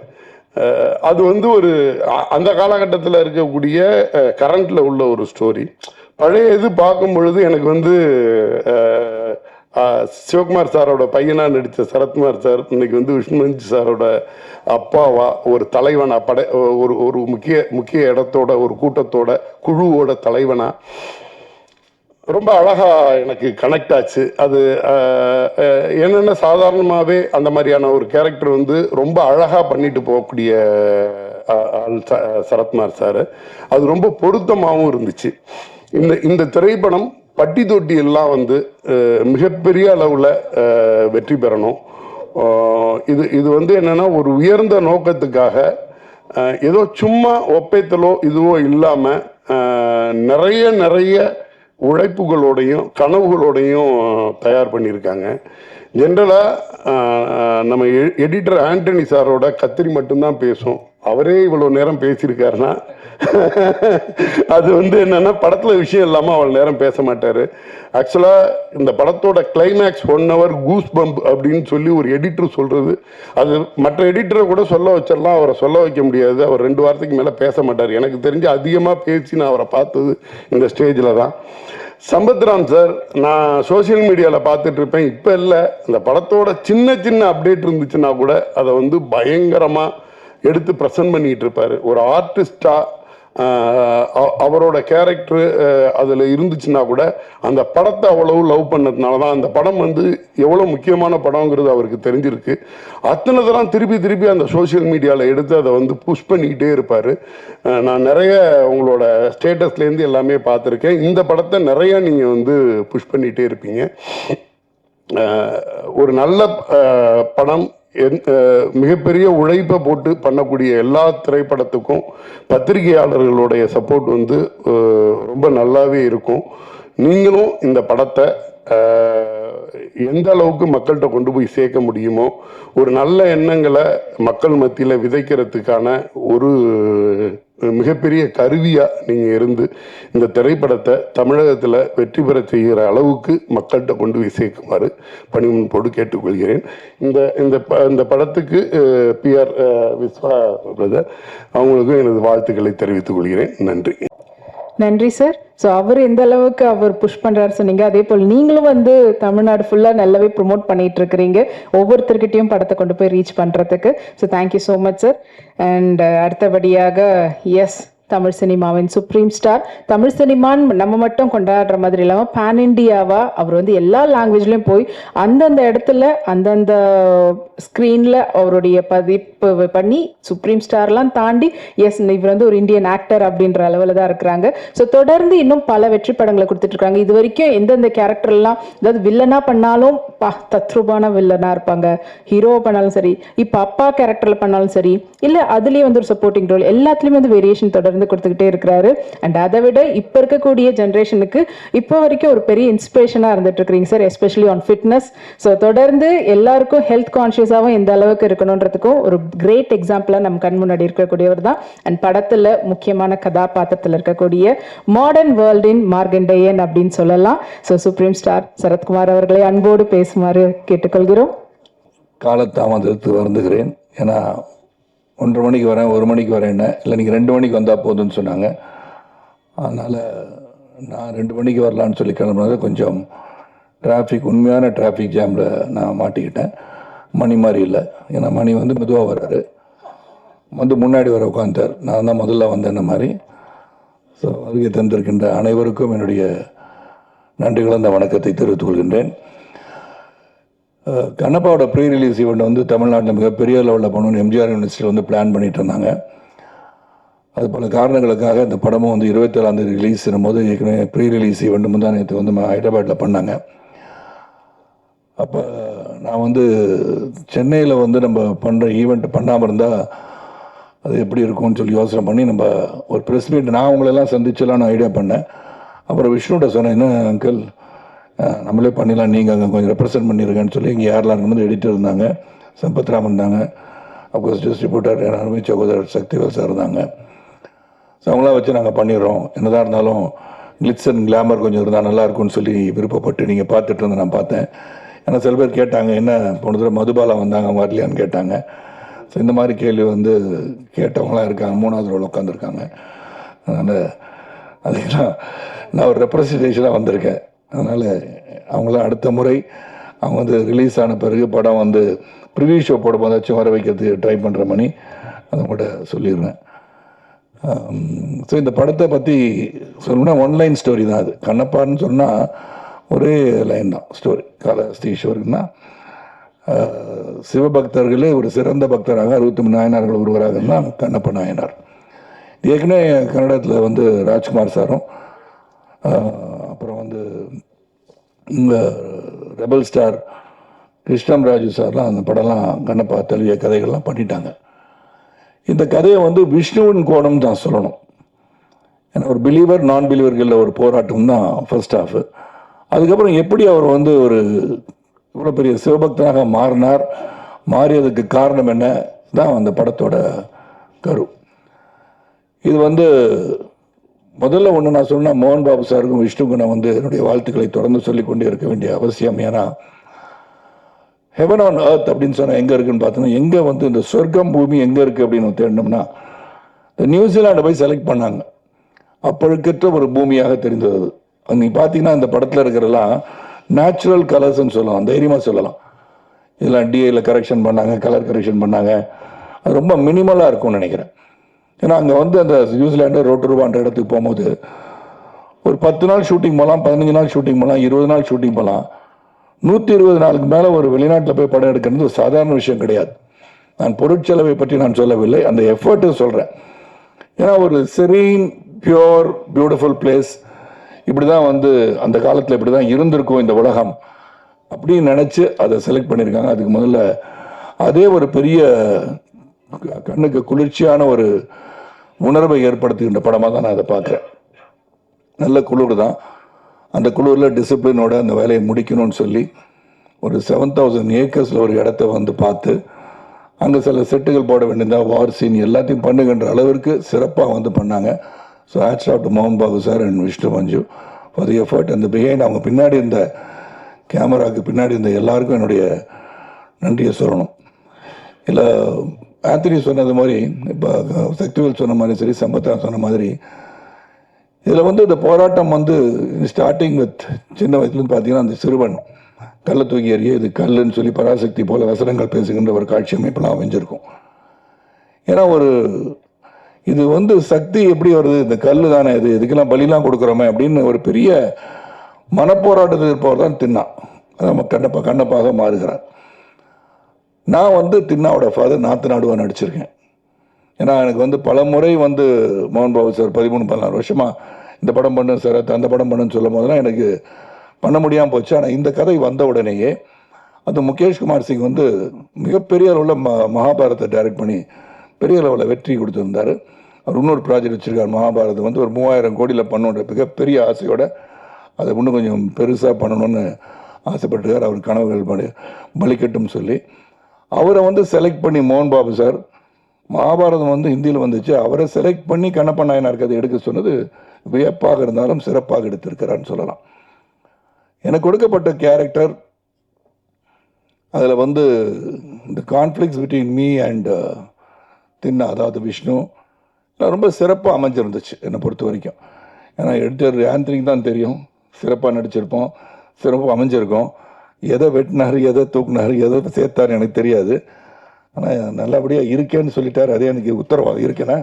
அது வந்து ஒரு அந்த காலகட்டத்தில் இருக்கக்கூடிய கரண்டில் உள்ள ஒரு ஸ்டோரி. பழைய இது பார்க்கும் பொழுது எனக்கு வந்து சிவகுமார் சாரோட பையனா நடித்த சரத்குமார் சார் இன்னைக்கு வந்து விஷ்ணுமஞ்சி சாரோட அப்பாவா ஒரு தலைவனா ஒரு முக்கிய இடத்தோட ஒரு கூட்டத்தோட குழுவோட தலைவனா ரொம்ப அழகா எனக்கு கனெக்ட் ஆச்சு. அது என்னென்ன சாதாரணமாகவே அந்த மாதிரியான ஒரு கேரக்டர் வந்து ரொம்ப அழகா பண்ணிட்டு போகக்கூடிய சரத்குமார் சார். அது ரொம்ப பொருத்தமாகவும் இருந்துச்சு. இந்த திரைப்படம் பட்டி தொட்டி எல்லாம் வந்து மிகப்பெரிய அளவில் வெற்றி பெறணும். இது வந்து என்னன்னா ஒரு உயர்ந்த நோக்கத்துக்காக ஏதோ சும்மா ஒப்பேத்தலோ இதுவோ இல்லாமல் நிறைய உழைப்புகளோடையும் கனவுகளோடையும் தயார் பண்ணியிருக்காங்க. ஜென்ரலாக நம்ம எடிட்டர் ஆண்டனி சாரோட கத்திரி மட்டும்தான் பேசும். அவரே இவ்வளோ நேரம் பேசியிருக்காருன்னா அது வந்து என்னன்னா படத்துல விஷயம் இல்லாமல் அவ்வளோ நேரம் பேச மாட்டாரு. ஆக்சுவலாக இந்த படத்தோட கிளைமேக்ஸ் 1 hour கூஸ் பம்ப் அப்படின்னு சொல்லி ஒரு எடிட்டர் சொல்றது, அது மற்ற எடிட்டரை கூட சொல்ல வச்சிடலாம், அவரை சொல்ல வைக்க முடியாது. அவர் 2 வாரத்துக்கு மேலே பேச மாட்டார். எனக்கு தெரிஞ்சு அதிகமாக பேசி நான் அவரை பார்த்தது இந்த ஸ்டேஜில் தான். சம்பத்ராம் சார் நான் சோசியல் மீடியாவில் பார்த்துட்டு இருப்பேன். இப்போ இல்லை, இந்த படத்தோட சின்ன அப்டேட் இருந்துச்சுன்னா கூட அதை வந்து பயங்கரமாக எடுத்து ப்ரெசன்ட் பண்ணிட்டு இருப்பாரு. ஒரு ஆர்டிஸ்டா அவரோட கேரக்டர் அதில் இருந்துச்சுன்னா கூட அந்த படத்தை அவ்வளவு லவ் பண்ணதுனால தான் அந்த படம் வந்து எவ்வளோ முக்கியமான படங்கிறது அவருக்கு தெரிஞ்சிருக்கு. அத்தனை தரம் திருப்பி அந்த சோசியல் மீடியாவில் எடுத்து அதை வந்து புஷ் பண்ணிக்கிட்டே இருப்பார். நான் நிறைய உங்களோட ஸ்டேட்டஸ்லேருந்து எல்லாமே பார்த்துருக்கேன். இந்த படத்தை நிறையா நீங்கள் வந்து புஷ் பண்ணிகிட்டே இருப்பீங்க. ஒரு நல்ல படம் மிகப்பெரிய உழைப்பை போட்டு பண்ணக்கூடிய எல்லா திரைப்படத்துக்கும் பத்திரிகையாளர்களுடைய சப்போர்ட் வந்து ரொம்ப நல்லாவே இருக்கும். நீங்களும் இந்த படத்தை எந்த அளவுக்கு மக்கள்கிட்ட கொண்டு போய் சேர்க்க முடியுமோ, ஒரு நல்ல எண்ணங்களை மக்கள் மத்தியில் விதைக்கிறதுக்கான ஒரு மிகப்பெரிய கருவியாக நீங்கள் இருந்து இந்த திரைப்படத்தை தமிழகத்தில் வெற்றி பெற செய்கிற அளவுக்கு மக்கள்கிட்ட கொண்டு போய் சேர்க்குமாறு பணிமுன்போடு கேட்டுக்கொள்கிறேன். இந்த படத்துக்கு PR விஸ்வா பிரதர் அவங்களுக்கும் எனது வாழ்த்துக்களை தெரிவித்துக் கொள்கிறேன். நன்றி. நன்றி சார். ஸோ அவர் எந்த அளவுக்கு அவர் புஷ் பண்ணுறாரு சொன்னீங்க, அதே போல் நீங்களும் வந்து தமிழ்நாடு ஃபுல்லாக நல்லாவே ப்ரொமோட் பண்ணிட்டு இருக்கிறீங்க ஒவ்வொருத்தர்கிட்டையும் படத்தை கொண்டு போய் ரீச் பண்ணுறதுக்கு. So thank you so much sir. And அடுத்தபடியாக எஸ், தமிழ் சினிமாவின் சுப்ரீம் ஸ்டார். தமிழ் சினிமான்னு நம்ம மட்டும் கொண்டாடுற மாதிரி இல்லாமல் பேன் இண்டியாவாக அவர் வந்து எல்லா லாங்குவேஜ்லேயும் போய் அந்தந்த இடத்துல அந்தந்த ஸ்க்ரீனில் அவருடைய பதிப்பு பண்ணி சுப்ரீம் ஸ்டார்லாம் தாண்டி எஸ் இவர் வந்து ஒரு இந்தியன் ஆக்டர் அப்படின்ற அளவில் தான் இருக்கிறாங்க. ஸோ தொடர்ந்து இன்னும் பல வெற்றி படங்களை கொடுத்துட்ருக்காங்க. இது வரைக்கும் எந்தெந்த கேரக்டர்லாம், அதாவது வில்லனாக பண்ணாலும் தத்ரூபான வில்லனாக இருப்பாங்க, ஹீரோவை பண்ணாலும் சரி, இப்போ அப்பா கேரக்டரில் பண்ணாலும் சரி, இல்லை அதுலேயே வந்து ஒரு சப்போர்ட்டிங் ரோல், எல்லாத்துலேயுமே வந்து வேரியேஷன் தொடர்ந்து கொடுத்துக்கிட்டே இருக்கிறாரு. அண்ட் அதை விட இப்போ இருக்கக்கூடிய ஜென்ரேஷனுக்கு இப்போ வரைக்கும் ஒரு பெரிய இன்ஸ்பிரேஷனாக இருந்துட்டு இருக்கிறீங்க sir, especially on fitness. So தொடர்ந்து எல்லாருக்கும் ஹெல்த் கான்ஷியஸாகவும் எந்த அளவுக்கு இருக்கணுன்றதுக்கும் ஒரு கிரேட் எக்ஸாம்பிளாக நம்ம கண் முன்னாடி இருக்கக்கூடியவர் தான். அண்ட் படத்தில் முக்கியமான கதாபாத்திரத்தில் இருக்கக்கூடிய மாடர்ன் வேர்ல்டின் மார்கண்டேயன் அப்படின்னு சொல்லலாம். ஸோ சுப்ரீம் ஸ்டார் சரத்குமார் அவர்களை அன்போடு பேசுமாறு கேட்டுக்கொள்கிறோம். காலதாமதத்துக்கு வருந்துகிறேன். ஏன்னா 1:30 மணிக்கு வரேன், 1 மணிக்கு வரேன்னு, இல்லை நீங்கள் 2 மணிக்கு வந்தால் போதுன்னு சொன்னாங்க. அதனால் நான் 2 மணிக்கு வரலான்னு சொல்லி கிளம்புனது கொஞ்சம் டிராஃபிக், உண்மையான டிராஃபிக் ஜாமில் நான் மாட்டிக்கிட்டேன். மணி மாதிரி இல்லை, ஏன்னா மணி வந்து மெதுவாக வர்றாரு, வந்து முன்னாடி வர உட்காந்துட்டார். நான் தான் முதல்ல வந்தேன்ன மாதிரி. ஸோ வருகை தந்திருக்கின்ற அனைவருக்கும் என்னுடைய நன்றி கலந்த வணக்கத்தை தெரிவித்துக் கொள்கின்றேன். கண்ணப்பாவோட ப்ரீ ரிலீஸ் ஈவெண்ட் வந்து தமிழ்நாட்டில் மிகப்பெரிய லெவலில் பண்ணணும்னு எம்ஜிஆர் யூனிவர்சிட்டியில் வந்து பிளான் பண்ணிட்டு இருந்தாங்க. அது பல காரணங்களுக்காக இந்த படமும் வந்து 27ஆம் தேதி ரிலீஸ் போது ஏற்கனவே ப்ரீ ரிலீஸ் ஈவெண்ட் முந்தானத்து வந்து ஹைதராபாத்தில் பண்ணாங்க. அப்போ நான் வந்து சென்னையில் வந்து நம்ம பண்ணுற ஈவெண்ட் பண்ணாமல் இருந்தால் அது எப்படி இருக்கும்னு சொல்லி யோசனை பண்ணி நம்ம ஒரு ப்ரெஸ் மீட் நான் அவங்களெல்லாம் சந்திச்செல்லாம் நான் ஐடியா பண்ணேன். அப்புறம் விஷ்ணுகிட்ட சொன்னேன், என்ன அங்கிள் நம்மளே பண்ணிடலாம், நீங்கள் அங்கே கொஞ்சம் ரெப்ரசன்ட் பண்ணியிருக்கேன்னு சொல்லி இங்கே யாரெல்லாம் இருக்கும்போது எடிட்டர் இருந்தாங்க, சம்பத்ராமன் இருந்தாங்க, அப்கோர்ஸ் டிஸ்ட்ரிபியூட்டர் அருமை சகோதரர் சக்திவேல் சார் இருந்தாங்க. ஸோ அவங்களாம் வச்சு நாங்கள் பண்ணிடுறோம், என்னதான் இருந்தாலும் கிளிட்ஸ் அண்ட் கிளாமர் கொஞ்சம் இருந்தால் நல்லாயிருக்கும்னு சொல்லி விருப்பப்பட்டு நீங்கள் பார்த்துட்டு இருந்தேன். நான் பார்த்தேன். ஏன்னா சில பேர் கேட்டாங்க, என்ன போன தடவை மதுபாலா வந்தாங்க அவங்க வரலையான்னு கேட்டாங்க. ஸோ இந்த மாதிரி கேள்வி வந்து கேட்டவங்களாம் இருக்காங்க, 3வது ரோல் உட்காந்துருக்காங்க. அதனால் அதுக்கெல்லாம் நான் ஒரு ரெப்ரஸன்டேஷனாக வந்திருக்கேன். அதனால் அவங்களாம் அடுத்த முறை அவங்க வந்து ரிலீஸ் ஆன பிறகு படம் வந்து ப்ரிவியூ ஷோ போடும்போது ஏதாச்சும் வர வைக்கிறதுக்கு ட்ரை பண்ணுற மணி அதை கூட சொல்லிடுறேன். ஸோ இந்த படத்தை பற்றி சொல்லணும்னா ஒன்லைன் ஸ்டோரி தான். அது கண்ணப்பான்னு சொன்னால் ஒரே லைன் தான் ஸ்டோரி. காலஸ்தீஸ்வரர்னா சிவபக்தர்களே ஒரு சிறந்த பக்தராக 63 நாயனார்கள் ஒருவராக தான் கண்ணப்ப நாயனார். ஏற்கனவே கன்னடத்தில் வந்து ராஜ்குமார் சாரும் அப்புறம் வந்து இந்த ரெபல் ஸ்டார் கிருஷ்ணம் ராஜு சார்லாம் அந்த படம்லாம் கண்ணப்பா தழுவிய கதைகள்லாம் பண்ணிட்டாங்க. இந்த கதையை வந்து விஷ்ணுவின் கோணம் தான் சொல்லணும். ஏன்னா ஒரு பிலீவர் நான் பிலீவர்களில் ஒரு போராட்டம் தான் ஃபர்ஸ்ட் ஹாஃப். அதுக்கப்புறம் எப்படி அவர் வந்து ஒரு இவ்வளோ பெரிய சிவபக்தனாக மாறியதுக்கு காரணம் என்ன தான் அந்த படத்தோட கரு. இது வந்து முதல்ல ஒன்று நான் சொன்னால் மோகன் பாபு சாருக்கும் விஷ்ணுக்கும் நான் வந்து என்னுடைய வாழ்த்துக்களை தொடர்ந்து சொல்லி கொண்டே இருக்க வேண்டிய அவசியம். ஏன்னா ஹெவன் ஆன் எர்த் அப்படின்னு சொன்னால் எங்கே இருக்குன்னு பார்த்தோன்னா, எங்கே வந்து இந்த சொர்க்கம் பூமி எங்கே இருக்குது அப்படின்னு தேடினோம்னா இந்த நியூசிலாண்டை போய் செலக்ட் பண்ணாங்க. அப்பழுக்கற்ற ஒரு பூமியாக தெரிந்தது அது. நீங்கள் பார்த்தீங்கன்னா இந்த படத்தில் இருக்கிறதெல்லாம் நேச்சுரல் கலர்ஸ்ன்னு சொல்லலாம், தைரியமாக சொல்லலாம். இதெல்லாம் டிஐயில் கரெக்ஷன் பண்ணாங்க, கலர் கரெக்ஷன் பண்ணாங்க. அது ரொம்ப மினிமலாக இருக்கும்னு நினைக்கிறேன். ஏன்னா அங்கே வந்து அந்த நியூசிலாண்டு ரோட்டருவான்ற இடத்துக்கு போகும்போது ஒரு 10 நாள் ஷூட்டிங் போகலாம், 15 நாள் ஷூட்டிங் போகலாம், 20 நாள் ஷூட்டிங் போகலாம். 120 நாளுக்கு மேலே ஒரு வெளிநாட்டில் போய் படம் எடுக்கிறது ஒரு சாதாரண விஷயம் கிடையாது. நான் பொருட்செலவை பற்றி நான் சொல்லவில்லை, அந்த எஃபர்ட்டு சொல்கிறேன். ஏன்னா ஒரு செரீன் பியூர் பியூட்டிஃபுல் பிளேஸ் இப்படி தான் வந்து அந்த காலத்தில் இப்படி தான் இருந்திருக்கும் இந்த உலகம் அப்படின்னு நினச்சி அதை செலக்ட் பண்ணியிருக்காங்க. அதுக்கு முதல்ல அதே ஒரு பெரிய கண்ணுக்கு குளிர்ச்சியான ஒரு உணர்வை ஏற்படுத்துகின்ற படமாக தான் நான் அதை பார்க்குறேன். நல்ல குளிர் தான். அந்த குளிரில் டிசிப்ளினோட அந்த வேலையை முடிக்கணும்னு சொல்லி ஒரு 7000 ஏக்கர்ஸில் ஒரு இடத்த வந்து பார்த்து அங்கே சில செட்டுகள் போட வேண்டியதா, வார் சீன் எல்லாத்தையும் பண்ணுகின்ற அளவிற்கு சிறப்பாக வந்து பண்ணாங்க. ஸோ ஹேட்ஸ் ஆஃப் டு மோகன் Babu sir and Vishnu Manju for the effort அந்த பிஹைண்ட். அவங்க பின்னாடி இந்த கேமராவுக்கு பின்னாடி இந்த எல்லாருக்கும் என்னுடைய நன்றியை சொல்லணும். இல்லை ஆந்தனி சொன்னது மாதிரி, இப்போ சக்திவேல் சொன்ன மாதிரி சரி, சம்பத்தா சொன்ன மாதிரி, இதில் வந்து இந்த போராட்டம் வந்து ஸ்டார்டிங் வித் சின்ன வயசுலேருந்து பார்த்தீங்கன்னா அந்த சிறுவன் கல்லை தூக்கி எறிய இது கல்லுன்னு சொல்லி பராசக்தி போல வசனங்கள் பேசுகின்ற ஒரு காட்சி அமைப்பெல்லாம் அமைஞ்சிருக்கும். ஏன்னா ஒரு இது வந்து சக்தி எப்படி வருது, இந்த கல் தானே இது, இதுக்கெல்லாம் பலிலாம் கொடுக்குறோமே அப்படின்னு ஒரு பெரிய மனப்போராட்டத்தில் இருப்பவர் தான் தின்னா. நம்ம கண்ணப்பாக மாறுகிறார். நான் வந்து தின்னாவோட ஃபாதர் நாத்து நாடுவா நடிச்சிருக்கேன். ஏன்னா எனக்கு வந்து பல முறை வந்து மோகன் பாபு சார் 13-14 வருஷமாக இந்த படம் பண்ணு சார், அந்த படம் பண்ணுன்னு சொல்லும் போதெல்லாம் எனக்கு பண்ண முடியாமல் போச்சு. ஆனால் இந்த கதை வந்த உடனேயே அது முகேஷ் குமார் சிங் வந்து மிகப்பெரிய அளவில் மகாபாரத்தை டைரக்ட் பண்ணி பெரிய அளவில் வெற்றி கொடுத்துருந்தார். அவர் இன்னொரு ப்ராஜெக்ட் வச்சுருக்கார். மகாபாரதம் வந்து ஒரு 3000 கோடியில் பண்ணுன்ற மிகப்பெரிய ஆசையோட அதை இன்னும் கொஞ்சம் பெருசாக பண்ணணும்னு ஆசைப்பட்டுருக்கார். அவர் கனவுகள் பலிக்கட்டும் சொல்லி அவரை வந்து செலக்ட் பண்ணி மோகன் பாபு சார் மகாபாரதம் வந்து ஹிந்தியில் வந்துச்சு, அவரை செலக்ட் பண்ணி கண்ணப்ப நாயனார் கதை எடுக்க சொன்னது வியப்பாக இருந்தாலும் சிறப்பாக எடுத்திருக்கிறான்னு சொல்லலாம். எனக்கு கொடுக்கப்பட்ட கேரக்டர் அதில் வந்து இந்த கான்ஃப்ளிக்ஸ் பிட்வீன் மீ அண்ட் தின்னா, அதாவது விஷ்ணு, ரொம்ப சிறப்பாக அமைஞ்சிருந்துச்சு என்னை பொறுத்த வரைக்கும். ஏன்னா எடிட்டர் ஆந்தனிக்கு தான் தெரியும், சிறப்பாக நடிச்சிருப்போம், சிறப்பாக அமைஞ்சிருக்கோம். எதை வெட்டினார், எதை தூக்குனார், எதை சேர்த்தார் எனக்கு தெரியாது. ஆனால் நல்லபடியாக இருக்கேன்னு சொல்லிட்டார். அதே எனக்கு உத்தரவாதம் இருக்கேன்னா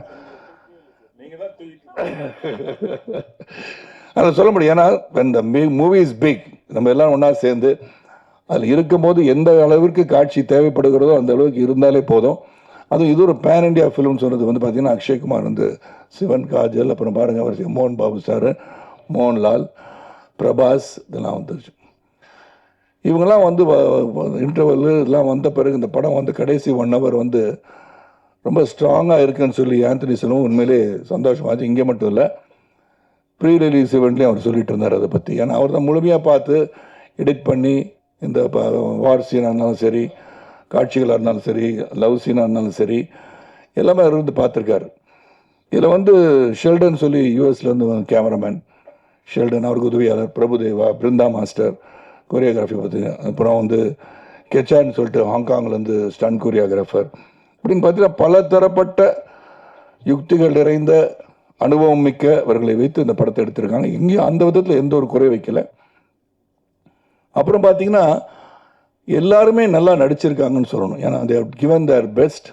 அதை சொல்ல முடியும். ஏன்னா இந்த மூவி இஸ் பிக், நம்ம எல்லாம் ஒன்றா சேர்ந்து அதில் இருக்கும்போது எந்த அளவிற்கு காட்சி தேவைப்படுகிறதோ அந்த அளவுக்கு இருந்தாலே போதும். அதுவும் இது ஒரு பேன் இண்டியா ஃபிலிம் சொன்னது வந்து பார்த்தீங்கன்னா அக்ஷய்குமார் வந்து, சிவன், காஜல், அப்புறம் பாருங்கள் அவர் மோகன் பாபு சார், மோகன்லால், பிரபாஸ், இதெல்லாம் வந்துருச்சு. இவங்கெல்லாம் வந்து இன்டர்வல் இதெல்லாம் வந்த பிறகு இந்த படம் வந்து கடைசி 1 hour வந்து ரொம்ப ஸ்ட்ராங்காக இருக்குன்னு சொல்லி ஆந்தனி சொல்லவும் உண்மையிலே சந்தோஷமாச்சு. இங்கே மட்டும் இல்லை, ப்ரீ ரிலீஸ் இவெண்ட்லேயும் அவர் சொல்லிட்டு இருந்தார் அதை பற்றி. ஏன்னா அவர் தான் முழுமையாக பார்த்து எடிட் பண்ணி இந்த வார் சீனாக இருந்தாலும் சரி, காட்சிகளாக இருந்தாலும் சரி, லவ் சீனாக இருந்தாலும் சரி, எல்லாமே இருந்து பார்த்துருக்காரு. இதில் வந்து ஷெல்டன் சொல்லி யூஎஸ்லேருந்து கேமராமேன் ஷெல்டன், அவருக்கு உதவியாளர் பிரபுதேவா, பிருந்தா மாஸ்டர் கொரியோகிராஃபி பற்றி, அப்புறம் வந்து கெச்சான்னு சொல்லிட்டு ஹாங்காங்லேருந்து ஸ்டன் கொரியோகிராஃபர், அப்படின்னு பார்த்தீங்கன்னா பல தரப்பட்ட யுக்திகள் நிறைந்த அனுபவம் மிக்கவர்களை வைத்து இந்த படத்தை எடுத்திருக்காங்க. இங்கேயும் அந்த விதத்தில் எந்த ஒரு குறை வைக்கல. அப்புறம் பார்த்தீங்கன்னா எல்லாருமே நல்லா நடிச்சிருக்காங்கன்னு சொல்லணும். ஏன்னா they have given their best.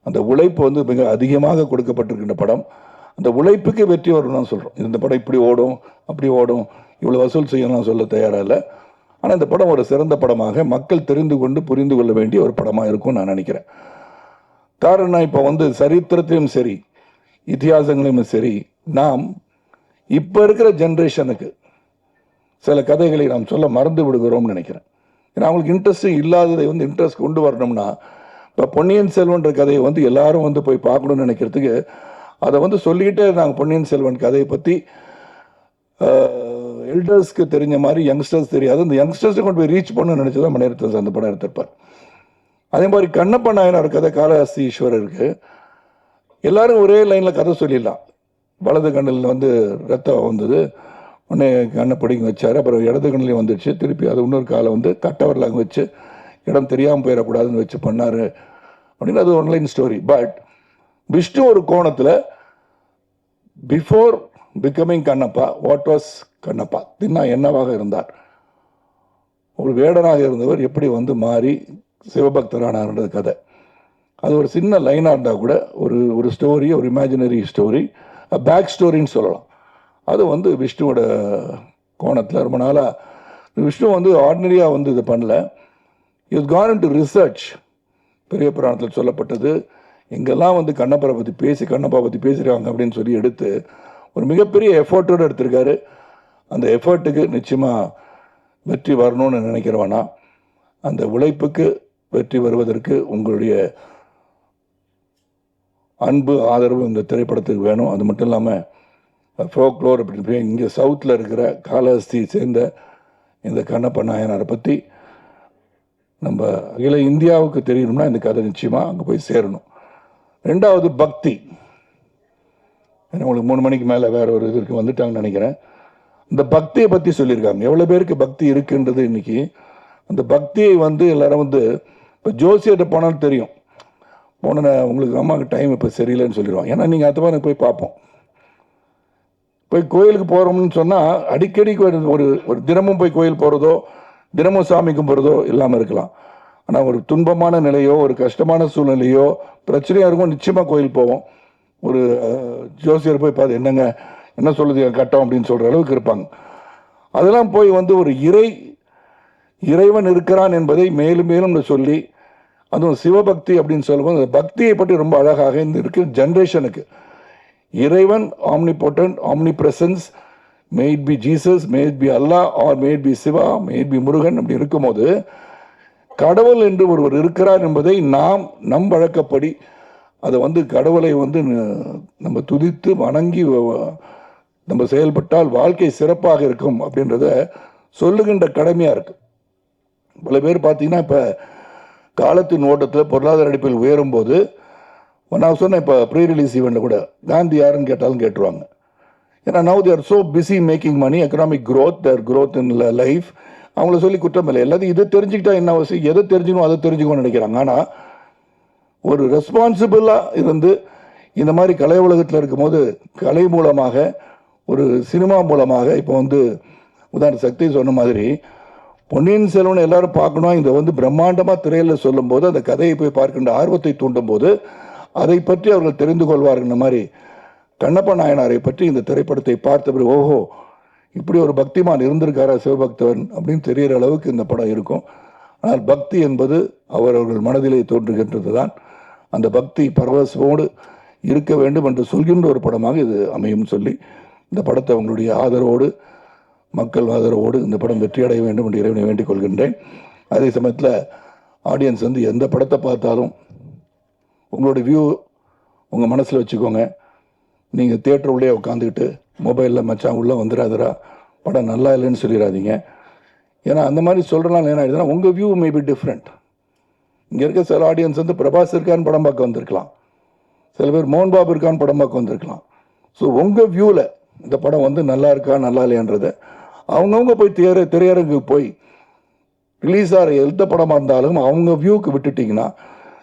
அந்த உழைப்பு வந்து மிக அதிகமாக கொடுக்கப்பட்டிருக்கின்ற படம். அந்த உழைப்புக்கு வெற்றி வரணும்னு சொல்கிறோம். இந்த படம் இப்படி ஓடும், அப்படி ஓடும், இவ்வளோ வசூல் செய்யணும்னு சொல்ல தயாராக இல்லை. ஆனால் இந்த படம் ஒரு சிறந்த படமாக மக்கள் தெரிந்து கொண்டு புரிந்து கொள்ள வேண்டிய ஒரு படமாக இருக்கும்னு நான் நினைக்கிறேன். காரணம் இப்போ வந்து சரித்திரத்திலும் சரி, இதிகாசங்களையும் சரி, நாம் இப்போ இருக்கிற ஜென்ரேஷனுக்கு சில கதைகளை நாம் சொல்ல மறந்து விடுகிறோம்னு நினைக்கிறேன். ஏன்னா அவங்களுக்கு இன்ட்ரெஸ்ட் இல்லாததை வந்து இன்ட்ரெஸ்ட் கொண்டு வரணும்னா, இப்போ பொன்னியின் செல்வன்ற கதையை வந்து எல்லாரும் வந்து போய் பார்க்கணும்னு நினைக்கிறதுக்கு அதை வந்து சொல்லிக்கிட்டே நாங்கள் பொன்னியின் செல்வன் கதையை பற்றி எல்டர்ஸ்க்கு தெரிஞ்ச மாதிரி யங்ஸ்டர்ஸ் தெரியாது, அந்த யங்ஸ்டர்ஸை கொண்டு போய் ரீச் பண்ணணும்னு நினச்சி தான் மணிரத்னம் அந்த படம் எடுத்திருப்பார். அதே மாதிரி கண்ணப்ப நாயனார் கதை, காளஹஸ்தி ஈஸ்வரருக்கு எல்லாரும் ஒரே லைனில் கதை சொல்லிடலாம். வலது கண்ணில் வந்து ரத்தம் வந்தது, உடனே கண்ணை பிடிங்க வச்சார், அப்புறம் இடது கண்ணிலையும் வந்துடுச்சு, திருப்பி அது இன்னொரு காலை வந்து கட்டவரலாங்க வச்சு இடம் தெரியாமல் போயிடக்கூடாதுன்னு வச்சு பண்ணார் அப்படின்னு அது ஒன்லைன் ஸ்டோரி. பட் விஷ்ணு ஒரு கோணத்தில் before becoming Kannappa, what was Kannappa, தின்னா என்னவாக இருந்தார், ஒரு வேடனாக இருந்தவர் எப்படி வந்து மாறி சிவபக்தரானார்ன்றது கதை. அது ஒரு சின்ன லைனாக இருந்தால் கூட ஒரு ஸ்டோரி, ஒரு இமேஜினரி ஸ்டோரி, பேக் ஸ்டோரின்னு சொல்லலாம். அது வந்து விஷ்ணுவோட கோணத்தில் ரொம்ப நாளாக விஷ்ணு வந்து ஆர்டினரியாக வந்து இதை பண்ணல. Is gone in to research. பெரிய புராணத்தில் சொல்லப்பட்டது எங்கெல்லாம் வந்து கண்ணப்பரை பற்றி கண்ணப்பா பற்றி பேசுகிறாங்க அப்படின்னு சொல்லி எடுத்து ஒரு மிகப்பெரிய எஃபர்ட்டோடு எடுத்திருக்காரு. அந்த எஃபர்ட்டுக்கு நிச்சயமாக வெற்றி வரணும்னு நினைக்கிறவனா, அந்த உழைப்புக்கு வெற்றி வருவதற்கு உங்களுடைய அன்பு ஆதரவு இந்த திரைப்படத்துக்கு வேணும். அது மட்டும் இல்லாமல் ஃபோக்லோர் அப்படின்னு இங்கே சவுத்தில் இருக்கிற காலஹஸ்தி சேர்ந்த இந்த கண்ணப்ப நாயனாரை பற்றி நம்ம அகில இந்தியாவுக்கு தெரியணும்னா இந்த கதை நிச்சயமாக அங்கே போய் சேரணும். ரெண்டாவது பக்தி. உங்களுக்கு 3 மணிக்கு மேலே வேற ஒரு இதுக்கு வந்துட்டாங்கன்னு நினைக்கிறேன். இந்த பக்தியை பற்றி சொல்லியிருக்காங்க. எவ்வளோ பேருக்கு பக்தி இருக்குன்றது இன்னைக்கு. அந்த பக்தியை எல்லாரும் இப்போ ஜோசியர்கிட்ட போனாலும் தெரியும். உங்களுக்கு அம்மாவுக்கு டைம் இப்போ சரியில்லைன்னு சொல்லிடுவாங்க. ஏன்னா நீங்கள் அது மாதிரி போய் பார்ப்போம். போய் கோயிலுக்கு போகிறோம்னு சொன்னால் அடிக்கடி ஒரு தினமும் போய் கோயில் போகிறதோ தினமும் சாமி கும்பிட்றதோ இல்லாமல் இருக்கலாம். ஆனால் ஒரு துன்பமான நிலையோ ஒரு கஷ்டமான சூழ்நிலையோ பிரச்சனையாக இருக்கும், நிச்சயமாக கோயில் போவோம். ஒரு ஜோசியர் போய் பார்த்து என்னங்க என்ன சொல்லுது கட்டம் அப்படின்னு சொல்கிற அளவுக்கு இருப்பாங்க. அதெல்லாம் போய் ஒரு இறைவன் இருக்கிறான் என்பதை மேலும் மேலும் சொல்லி, அதுவும் சிவபக்தி அப்படின்னு சொல்லும்போது அந்த பக்தியை பற்றி ரொம்ப அழகாக இந்த இருக்கிற ஜென்ரேஷனுக்கு இறைவன் omnipotent, omnipresence, may it be Jesus, may it be Allah, or may it be Shiva, may it be Murugan அப்படி இருக்கும்போது கடவுள் என்று ஒருவர் இருக்கிறார் என்பதை நம் வழக்கப்படி அதை கடவுளை நம்ம துதித்து வணங்கி நம்ம செயல்பட்டால் வாழ்க்கை சிறப்பாக இருக்கும் அப்படின்றத சொல்லுகின்ற கடமையாக இருக்கு. பல பேர் பார்த்தீங்கன்னா இப்போ காலத்தின் ஓட்டத்தில் பொருளாதார அடிப்பில் உயரும் போது நான் சொன்னேன், இப்போ ப்ரீ ரிலீஸ் ஈவெண்ட்டில் கூட காந்தி யாருன்னு கேட்டாலும் கேட்டுருவாங்க. ஏன்னா now they're so busy making money, economic growth, their growth in life. அவங்கள சொல்லி குற்றம் இல்லை. எல்லாத்தையும் இதை தெரிஞ்சுக்கிட்டா என்ன அவசியம், எதை தெரிஞ்சுக்கணும் அதை தெரிஞ்சுக்கணும்னு நினைக்கிறாங்க. ஆனால் ஒரு ரெஸ்பான்சிபிளாக இருந்து இந்த மாதிரி கலை உலகத்தில் இருக்கும்போது கலை மூலமாக ஒரு சினிமா மூலமாக இப்போ உதாரண சக்தி சொன்ன மாதிரி பொன்னியின் செல்வன் எல்லாரும் பார்க்கணும், இந்த பிரம்மாண்டமாக திரையில் சொல்லும்போது அந்த கதையை போய் பார்க்கின்ற ஆர்வத்தை தூண்டும் போது அதை பற்றி அவர்கள் தெரிந்து கொள்வார்கள். மாதிரி கண்ணப்ப நாயனாரை பற்றி இந்த திரைப்படத்தை பார்த்தபடி ஓஹோ இப்படி ஒரு பக்திமான் இருந்திருக்காரா சிவபக்தவன் அப்படின்னு தெரிகிற அளவுக்கு இந்த படம் இருக்கும். ஆனால் பக்தி என்பது அவரவர்கள் மனதிலே தோன்றுகின்றது தான். அந்த பக்தி பரவசமோடு இருக்க வேண்டும் என்று சொல்கின்ற ஒரு படமாக இது அமையும் சொல்லி இந்த படத்தை உங்களுடைய ஆதரவோடு, மக்கள் ஆதரவோடு இந்த படம் வெற்றியடைய வேண்டும் என்று இறைவனை வேண்டிக் கொள்கின்றேன். அதே சமயத்தில் ஆடியன்ஸ் எந்த படத்தை பார்த்தாலும் உங்களுடைய வியூ உங்கள் மனசில் வச்சுக்கோங்க. நீங்கள் தியேட்டர் உள்ளே உட்காந்துக்கிட்டு மொபைலில் மச்சான் உள்ளே வந்துடாதரா படம் நல்லா இல்லைன்னு சொல்லிடாதீங்க. ஏன்னா அந்த மாதிரி சொல்கிறனால என்ன ஆகிடுதுன்னா உங்கள் வியூ மே பி டிஃப்ரெண்ட். இங்கே இருக்க சில ஆடியன்ஸ் பிரபாஸ் இருக்கான்னு படம் பார்க்க வந்திருக்கலாம், சில பேர் மோகன் பாபு இருக்கான்னு படம் பார்க்க வந்திருக்கலாம். ஸோ உங்கள் வியூவில் இந்த படம் நல்லா இருக்கா நல்லா இல்லையான்றதை அவங்கவுங்க போய் திரையரங்குக்கு போய் ரிலீஸ் ஆகிற எந்த படமாக இருந்தாலும் அவங்க வியூவுக்கு விட்டுட்டிங்கன்னா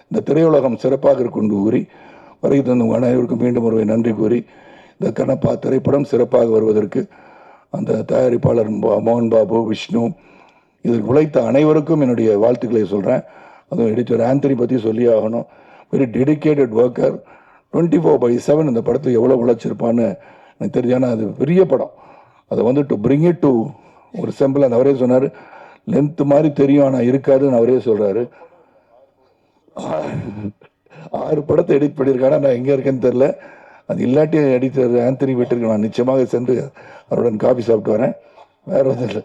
இந்த திரையுலகம் சிறப்பாக இருக்கும் கூறி வரை தந்த அனைவருக்கும் மீண்டும் ஒருவை நன்றி கூறி இந்த கண்ணப்பா திரைப்படம் சிறப்பாக வருவதற்கு அந்த தயாரிப்பாளர் மோகன் பாபு, விஷ்ணு, இதற்கு உழைத்த அனைவருக்கும் என்னுடைய வாழ்த்துக்களை சொல்கிறேன். அதுவும் எடிட்டர் ஆந்தனி பற்றி சொல்லி ஆகணும். வெரி டெடிக்கேட்டட் ஒர்க்கர், 24/7 இந்த படத்தை எவ்வளோ உழைச்சிருப்பான்னு எனக்கு தெரிஞ்சானா அது பெரிய படம். அதை டு பிரிங் இட் டு ஒரு சிம்பிள். அந்த அவரே சொன்னார் லென்த்து மாதிரி தெரியும் ஆனால் இருக்காதுன்னு அவரே சொல்கிறாரு. 6 படத்தை எடிட் பண்ணியிருக்காரு. நான் எங்கே இருக்கேன்னு தெரில. அது இல்லாட்டி எடிட்டர் ஆந்தனி வீட்டிற்கு நான் நிச்சயமாக சென்று அவருடன் காஃபி சாப்பிட்டு வரேன். வேற ஒன்றும் இல்லை.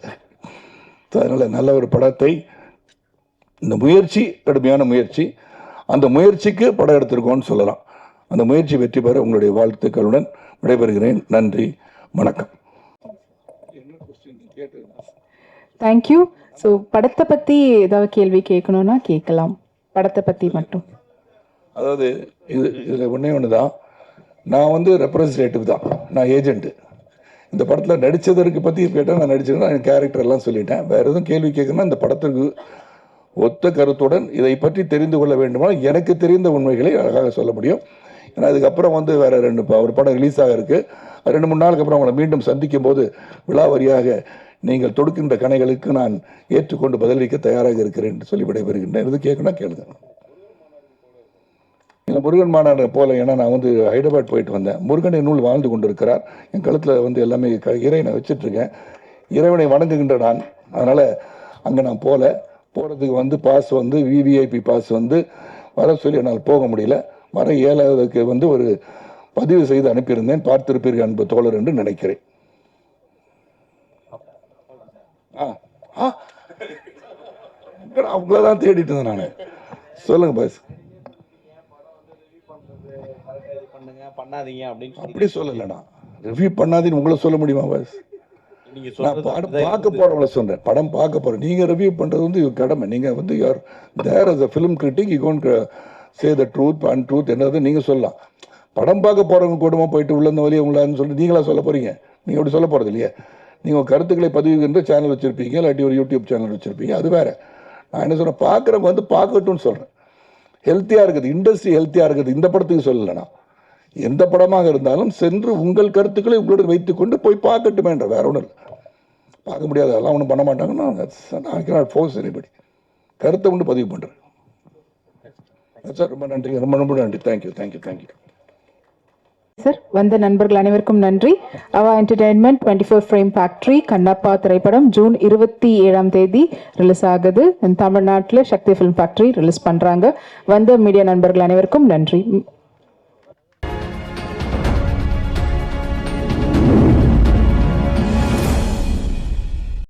அதனால் நல்ல ஒரு படத்தை, இந்த முயற்சி கடுமையான முயற்சி, அந்த முயற்சிக்கு படம் எடுத்திருக்கோன்னு சொல்லலாம். அந்த முயற்சி வெற்றி பெற உங்களுடைய வாழ்த்துக்களுடன் விடைபெறுகிறேன். நன்றி, வணக்கம். தேங்க்யூ. ஸோ படத்தை பற்றி ஏதாவது கேள்வி கேட்கணுன்னா கேட்கலாம். படத்தை பற்றி மட்டும். அதாவது இதில் ஒன்று தான், நான் ரெப்ரஸன்டேட்டிவ் தான், நான் ஏஜென்ட்டு. இந்த படத்தில் நடித்ததற்கு பற்றி கேட்டால் நான் நடிச்சிருக்கேன், என் கேரக்டர் எல்லாம் சொல்லிட்டேன். வேறு எதுவும் கேள்வி கேட்கணும்னா இந்த படத்திற்கு ஒத்த கருத்துடன் இதை பற்றி தெரிந்து கொள்ள வேண்டுமானால் எனக்கு தெரிந்த உண்மைகளை அழகாக சொல்ல முடியும். ஏன்னா அதுக்கப்புறம் வேறு ஒரு படம் ரிலீஸ் ஆக இருக்குது. 2-3 நாளுக்கு அப்புறம் அவங்களை மீண்டும் சந்திக்கும் போது விழாவரியாக நீங்கள் தொடுக்கின்ற கணைகளுக்கு நான் ஏற்றுக்கொண்டு பதிலளிக்க தயாராக இருக்கிறேன் என்று சொல்லி விடைபெறுகின்றேன். எது கேட்கணும் கேளுங்க. இல்லை முருகன் மாநாடு போல, ஏன்னா நான் ஹைதராபாத் போயிட்டு வந்தேன். முருகன் நூல் வாழ்ந்து கொண்டு இருக்கிறார். என் கழுத்தில் எல்லாமே இறைவனை வச்சிட்ருக்கேன். இறைவனை வணங்குகின்ற நான். அதனால் அங்கே நான் போகிறதுக்கு பாஸ் விவிஐபி பாஸ் வர சொல்லி என்னால் போக முடியல. வர 7வது ஒரு பதிவு செய்து அனுப்பியிருந்தேன். பார்த்திருப்பீர்கள் அன்பு தோழர் என்று நினைக்கிறேன். அவங்கள தான் தேடிட்டு இருந்தேன் நான். சொல்லுங்க பாஸ். பண்ணுங்க பண்ணாதீங்க அப்படின்னு அப்படி சொல்லலைண்ணா, ரிவ்யூ பண்ணாதீன்னு உங்களை சொல்ல முடியுமா பாஸ்? நீங்க நான் சொல்றது படம் பார்க்க போறவங்கள சொல்றேன். படம் பார்க்க போறேன். நீங்க ரிவ்யூ பண்றது வந்து கடமை. நீங்க வந்து you're there as a film critic, you can't say the truth and truth என்னது நீங்க சொல்லலாம். படம் பார்க்க போறவங்க கூடமா போயிட்டு உள்ள இந்த வழியை உங்களான்னு சொல்லிட்டு நீங்களா சொல்ல போறீங்க? நீங்க அப்படி சொல்ல போறது இல்லையா? நீங்க உங்க கருத்துக்களை பதிவுகின்ற சேனல் வச்சிருப்பீங்க, இல்லாட்டி ஒரு யூடியூப் சேனல் வச்சிருப்பீங்க, அது வேற. நான் என்ன சொல்றேன், பார்க்குறவங்க வந்து பார்க்கட்டும்னு சொல்றேன். ஹெல்த்தியா இருக்குது, இண்டஸ்ட்ரி ஹெல்த்தியா இருக்குது. இந்த படத்துக்கு சொல்லலைண்ணா, எந்த படமாக இருந்தாலும் சென்று உங்கள் கருத்துக்களை உங்களோட வைத்துக்கொண்டு போய் பார்க்கட்டுமேன்ற, வேற ஒன்றும் இல்லை. பார்க்க முடியாது, அதெல்லாம் ஒன்றும் பண்ண மாட்டாங்கன்னா நான் கேனாட் ஃபோர்ஸ் எனிபடி. கருத்தை ஒன்று பதிவு பண்ணுறேன் சார். ரொம்ப நன்றி, ரொம்ப ரொம்ப நன்றி. Thank you thank you thank you sir. வந்த நண்பர்கள் அனைவருக்கும் நன்றி. அவா என்டர்டைன்மெண்ட் 24 ஃப்ரேம் ஃபேக்டரி கண்ணப்பா திரைப்படம் ஜூன் 27 ரிலீஸ் ஆகுது. தமிழ்நாட்டில் சக்தி ஃபிலிம் ஃபேக்டரி ரிலீஸ் பண்ணுறாங்க. வந்த மீடியா நண்பர்கள் அனைவருக்கும் நன்றி.